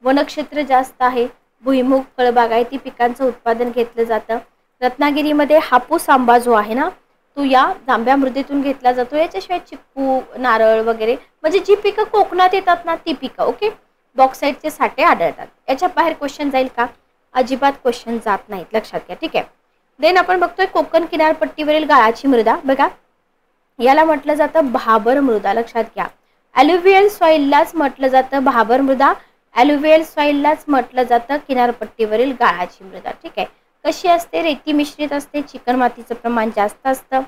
वनक्षेत्र जास्त आहे. भुईमुग, फळबागायती पिकांचं उत्पादन घेतलं जातं. रत्नागिरीमध्ये हापूस आंबा जो आहे ना, तो या जांभ्या मृदेतून घेतला जातो. याच्याशिवाय चिक्कू, नारळ वगैरे म्हणजे जी पिकं कोकणात येतात ना ती पिकं. ओके. बॉक्साईटचे साठे आढळतात. याच्या बाहेर क्वेश्चन जाईल का? अजिबात क्वेश्चन जात नाहीत. लक्षात घ्या. ठीक आहे. देन आपण बघतोय कोकण किनारपट्टीवरील गाळाची मृदा. बघा, याला म्हटलं जातं भाबर मृदा. लक्षात घ्या. ॲल्युव्हियल सॉईललाच म्हटलं जातं भाबर मृदा. ॲल्युव्हियल सॉईललाच म्हटलं जातं किनारपट्टीवरील गाळाची मृदा. ठीक आहे. कशी असते? रेती मिश्रित असते. चिकणमातीचं प्रमाण जास्त असतं.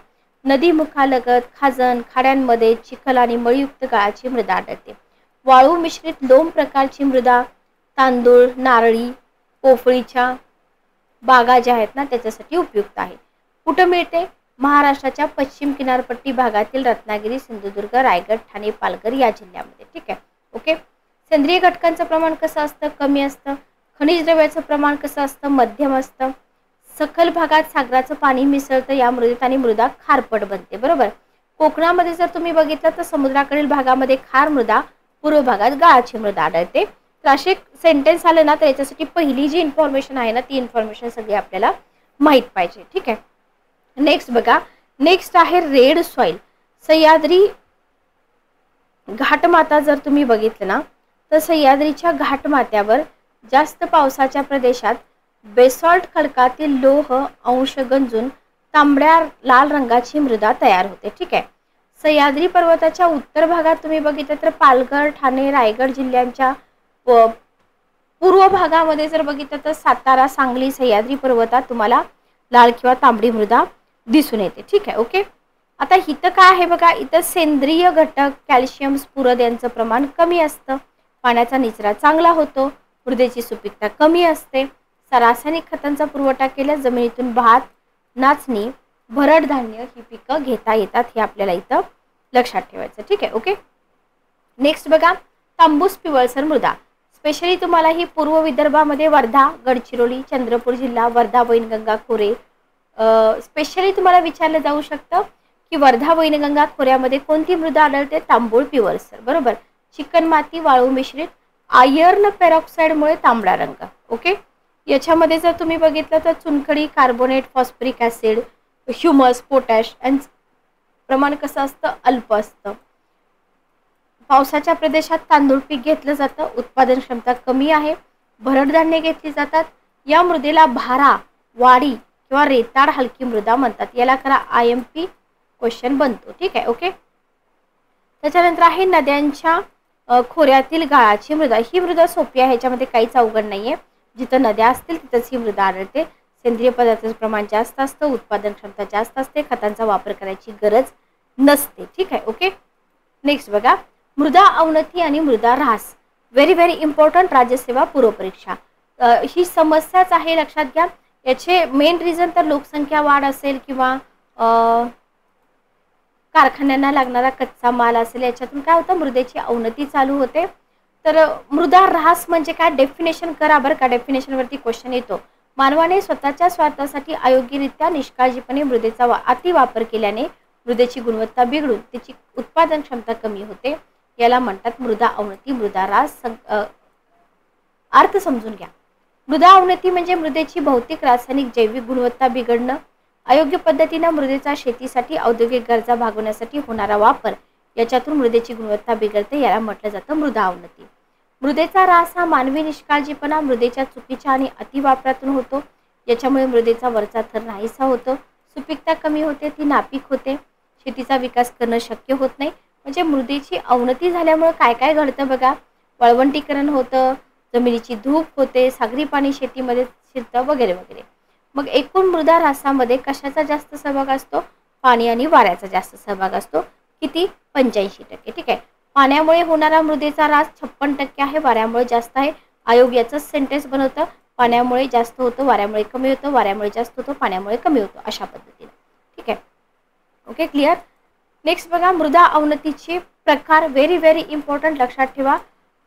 नदीमुखालगत, खाजण, खाड्यांमध्ये चिखल आणि मळीयुक्त गाळाची मृदा आढळते. वाळू मिश्रित लोम प्रकारची मृदा तांदूळ, नारळी, पोफळीच्या बागा ज्या आहेत ना त्याच्यासाठी उपयुक्त आहे. कुठं मिळते? महाराष्ट्राच्या पश्चिम किनारपट्टी भागातील रत्नागिरी, सिंधुदुर्ग, रायगड, ठाणे, पालघर या जिल्ह्यामध्ये. ठीक आहे. ओके. सेंद्रिय घटकांचं प्रमाण कसं असतं? कमी असतं. खनिज द्रव्याचं प्रमाण कसं असतं? मध्यम असतं. सखल भागात सागराचं पाणी मिसळतं या मृदेत आणि मृदा खारपट बनते. बरोबर. कोकणामध्ये जर तुम्ही बघितलं तर समुद्राकडील भागामध्ये खार मृदा, पूर्व भागात गाळाची मृदा आढळते. तर असे सेंटेन्स आले ना तर याच्यासाठी पहिली जी इन्फॉर्मेशन आहे ना ती इन्फॉर्मेशन सगळी आपल्याला माहीत पाहिजे. ठीक आहे. नेक्स्ट बघा. नेक्स्ट आहे रेड सॉइल. सह्याद्री घाटमाता जर तुम्ही बघितलं ना तर सह्याद्रीच्या घाटमाथ्यावर जास्त पावसाच्या प्रदेशात बेसॉल्ट खडकातील लोह अंश गंजून तांबड्या लाल रंगाची मृदा तयार होते. ठीक आहे. सह्याद्री पर्वताच्या उत्तर भागात तुम्ही बघितलं तर पालघर, ठाणे, रायगड जिल्ह्यांच्या पूर्व भागामध्ये जर बघितलं तर सातारा, सांगली, सह्याद्री पर्वतात तुम्हाला लाल किंवा तांबडी मृदा दिसून येते. ठीक आहे. ओके. आता इथं काय आहे बघा, इथं सेंद्रिय घटक, कॅल्शियम, स्फुरद यांचं प्रमाण कमी असतं. पाण्याचा निचरा चांगला होतो. मृदेची सुपीकता कमी असते. रासायनिक खतांचा पुरवठा केल्यास जमिनीतून भात, नाचणी, भरड धान्य ही पिकं घेता येतात. हे आपल्याला इथं लक्षात ठेवायचं. ठीक आहे. ओके. नेक्स्ट बघा. तांबूस पिवळसर मृदा. स्पेशली तुम्हाला ही पूर्व विदर्भामध्ये वर्धा, गडचिरोली, चंद्रपूर जिल्हा, वर्धा, वैनगंगा खोरे स्पेशली तुम्हाला विचारलं जाऊ शकतं की वर्धा, वैनगंगा खोऱ्यामध्ये कोणती मृदा आढळते? तांबूळ पिवळसर. बरोबर. चिकणमाती, वाळू मिश्रित, आयर्न पेरॉक्साईडमुळे तांबडा रंग. ओके. याच्यामध्ये जर तुम्ही बघितलं तर चुनखडी, carbonate, phosphoric acid, humus, potash यांचं प्रमाण कसं असतं? अल्प असतं. पावसाच्या प्रदेशात तांदूळ पीक घेतलं जातं. उत्पादन क्षमता कमी आहे. भरड धान्य घेतली जातात. या मृदेला भारा, वाडी किंवा रेताड हलकी मृदा म्हणतात. याला खरा IMP क्वेश्चन बनतो. ठीक आहे. ओके. त्याच्यानंतर आहे नद्यांच्या खोऱ्यातील गाळाची मृदा. ही मृदा सोपी आहे. ह्याच्यामध्ये काहीच अवघड नाहीये. जिथं नद्या असतील तिथंच ही मृदा आढळते. सेंद्रिय पदार्थाचं प्रमाण जास्त असतं. उत्पादन क्षमता जास्त असते. खतांचा वापर करायची गरज नसते. ठीक आहे. ओके. नेक्स्ट बघा. मृदा अवनती आणि मृदा ऱ्हास. व्हेरी व्हेरी इम्पॉर्टंट राज्यसेवा पूर्व परीक्षा. ही समस्याच आहे, लक्षात घ्या. याचे मेन रिझन तर लोकसंख्या वाढ असेल किंवा कारखान्यांना लागणारा कच्चा माल असेल. याच्यातून काय होतं? मृदेची अवनती चालू होते. तर मृदा ऱ्हास म्हणजे काय? डेफिनेशन करा बरं का. डेफिनेशनवरती क्वेश्चन येतो. मानवाने स्वतःच्या स्वार्थासाठी अयोग्यरित्या निष्काळजीपणे मृदेचा अतिवापर केल्याने मृदेची गुणवत्ता बिघडून त्याची उत्पादन क्षमता कमी होते. याला म्हणतात मृदा अवनती, मृदा ऱ्हास. अर्थ समजून घ्या. मृदा अवनती म्हणजे मृदेची भौतिक, रासायनिक, जैविक गुणवत्ता बिघडणं. अयोग्य पद्धतीने मृदेचा शेतीसाठी, औद्योगिक गरजा भागवण्यासाठी होणारा वापर याच्यातून मृदेची गुणवत्ता बिघडते. याला म्हटलं जातं मृदा अवनती. मृदेचा ऱ्हास हा मानवी निष्काळजीपणा, मृदेच्या चुकीच्या आणि अतिवापरातून होतो. याच्यामुळे मृदेचा वरचा थर नाहीसा होतो. सुपीकता कमी होते. ती नापीक होते. शेतीचा विकास करणं शक्य होत नाही. म्हणजे मृदेची अवनती झाल्यामुळे काय काय घडतं बघा. वाळवंटीकरण होतं, जमिनीची धूप होते, सागरी पाणी शेतीमध्ये शिरतं वगैरे वगैरे. मग एकूण मृदा ऱ्हासामध्ये कशाचा जास्त सहभाग असतो? पाणी आणि वाऱ्याचा जास्त सहभाग असतो. किती? 85%. ठीक आहे. पाण्यामुळे होणारा मृदेचा ऱ्हास 56% आहे. वाऱ्यामुळे जास्त आहे. आयोग याचंच सेंटेन्स बनवतं. पाण्यामुळे जास्त होतं, वाऱ्यामुळे कमी होतं, वाऱ्यामुळे जास्त होतं, पाण्यामुळे कमी होतं, अशा पद्धतीने. ठीक आहे. ओके. क्लिअर. नेक्स्ट बघा. मृदा अवनतीचे प्रकार. व्हेरी व्हेरी इम्पॉर्टंट, लक्षात ठेवा.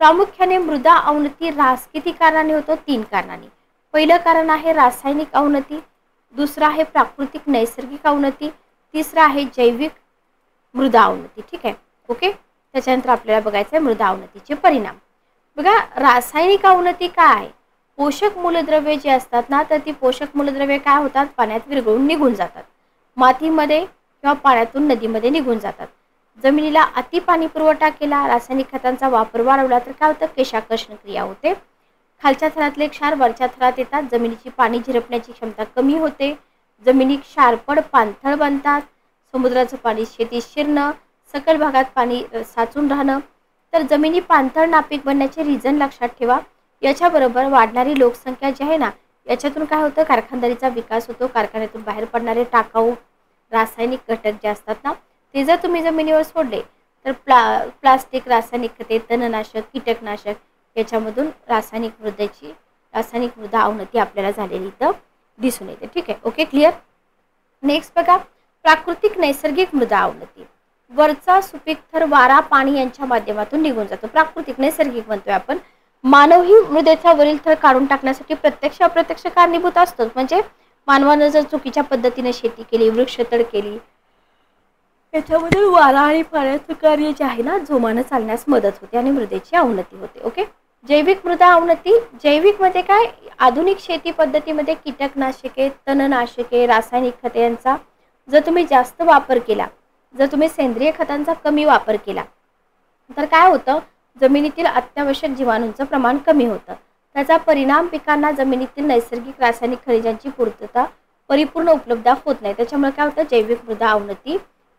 प्रामुख्याने मृदा अवनती ऱ्हास किती कारणाने होतो? 3 कारणांनी. पहिलं कारण आहे रासायनिक अवनती. दुसरं आहे प्राकृतिक नैसर्गिक अवनती. तिसरं आहे जैविक मृदा अवनती. ठीक आहे. ओके. त्याच्यानंतर आपल्याला बघायचं आहे मृदा अवनतीचे परिणाम. बघा. रासायनिक अवनती काय आहे? पोषक मूलद्रव्ये जी असतात ना तर ती पोषक मूलद्रव्ये काय होतात? पाण्यात विरघळून निघून जातात. मातीमध्ये किंवा पाण्यातून नदीमध्ये निघून जातात. जमिनीला अति पाणी पुरवठा केला, रासायनिक खतांचा वापर वाढवला तर काय होतं? केशाकर्षण क्रिया होते. खालच्या थरातले क्षार वरच्या थरात येतात. जमिनीची पाणी झिरपण्याची क्षमता कमी होते. जमिनी क्षारपड, पाणथळ बनतात. समुद्राचं पाणी शेतीत शिरणं, सकल भागात पाणी साचून राहणं. तर जमिनी पाणथळ, नापीक बनण्याचे रिझन लक्षात ठेवा. याच्याबरोबर वाढणारी लोकसंख्या जी आहे ना याच्यातून काय होतं? कारखानदारीचा विकास होतो. कारखान्यातून बाहेर पडणारे टाकाऊ रासायनिक घटक जे असतात ना ते जर तुम्ही जमिनीवर सोडले तर प्लास्टिक, रासायनिक खते, तणनाशक, कीटकनाशक याच्यामधून रासायनिक मृदा अवनती आपल्याला झालेली इथं दिसून येते. ठीक आहे. ओके. क्लिअर. नेक्स्ट बघा. प्राकृतिक नैसर्गिक मृदा अवनती, वरचा सुपीक थर वारा पाणी यांच्या माध्यमातून निघून जातो. प्राकृतिक नैसर्गिक म्हणतोय आपण. मानवही मृदेचा वरील थर काढून टाकण्यासाठी प्रत्यक्ष अप्रत्यक्ष कारणीभूत असतो. म्हणजे मानवानं जर चुकीच्या पद्धतीने शेती केली, वृक्षतोड केली, त्याच्यामध्ये वारा आणि पाण्याचं कार्य जे आहे ना जोमानं चालण्यास मदत होते आणि मृदेची अवनती होते. ओके. जैविक मृदा अवनती, जैविक मध्ये काय, आधुनिक शेती पद्धतीमध्ये कीटकनाशके, तणनाशके, रासायनिक खते यांचा जर तुम्ही जास्त वापर केला, जर तुम्ही सेंद्रिय खतांचा कमी वापर केला तर काय होतं, जमिनीतील अत्यावश्यक जीवाणूंचं प्रमाण कमी होतं. त्याचा परिणाम पिकांना जमिनीतील नैसर्गिक रासायनिक खनिजांची पूर्तता परिपूर्ण उपलब्ध होत नाही. त्याच्यामुळे काय होतं, जैविक मृदा अवनती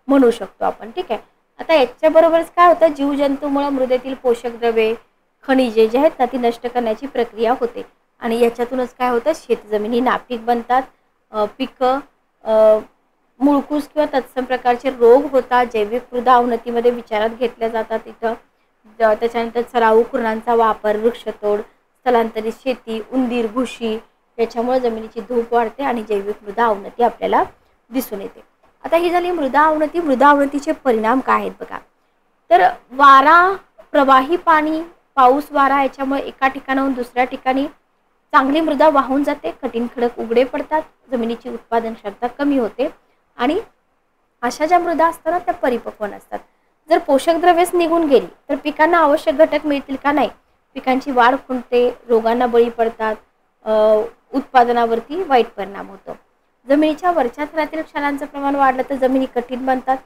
म्हणू शकतो आपण. ठीक आहे. आता याच्याबरोबरच काय होतं, जीवजंतूमुळे मृदेतील पोषक द्रव्ये, खनिजे जे आहेत ना ती नष्ट करण्याची प्रक्रिया होते आणि याच्यातूनच काय होतं, शेतजमिनी नापीक बनतात, पिकं मुळकूस किंवा तत्सम प्रकारचे रोग होतात. जैविक मृदा अवनतीमध्ये विचारात घेतल्या जातात इथं. त्याच्यानंतर चराऊ कुरणांचा वापर, वृक्षतोड, स्थलांतरित शेती, उंदीर, घुशी याच्यामुळे जमिनीची धूप वाढते आणि जैविक मृदा अवनती आपल्याला दिसून येते. आता ही झाली मृदा अवनती. मृदा अवनतीचे परिणाम काय आहेत बघा. तर वारा, प्रवाही पाणी, पाऊस, वारा याच्यामुळे एका ठिकाणाहून दुसऱ्या ठिकाणी चांगली मृदा वाहून जाते, कठीण खडक उघडे पडतात, जमिनीची उत्पादन क्षमता कमी होते आणि अशा ज्या मृदा असतात त्या परिपक्व नसतात. जर पोषक द्रव्येच निघून गेली तर पिकांना आवश्यक घटक मिळतील का, नाही. पिकांची वाढ खुंटते, रोगांना बळी पडतात, उत्पादनावरती वाईट परिणाम होतो. जमिनीच्या वरच्या थरातील क्षारांचं प्रमाण वाढलं तर जमिनी कठीण बनतात,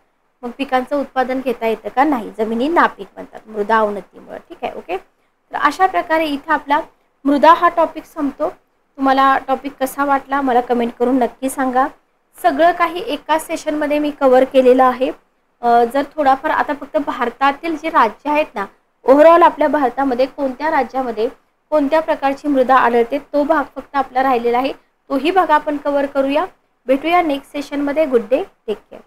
मग पिकांचं उत्पादन घेता येतं का, नाही. जमिनी नापीक बनतात मृदा अवनतीमुळे. ठीक आहे. ओके. तर अशा प्रकारे इथं आपला मृदा हा टॉपिक संपतो. तुम्हाला टॉपिक कसा वाटला मला कमेंट करून नक्की सांगा. सगळं काही एकाच सेशनमध्ये मी कव्हर केलेलं आहे. जर थोडाफार आता फक्त भारतातील जे राज्य आहेत ना, ओव्हरऑल आपल्या भारतामध्ये कोणत्या राज्यामध्ये कोणत्या प्रकारची मृदा आढळते तो भाग फक्त आपला राहिलेला आहे. तोही भाग आपण कव्हर करूया. भेटूया नेक्स्ट सेशनमध्ये. Good day, take care.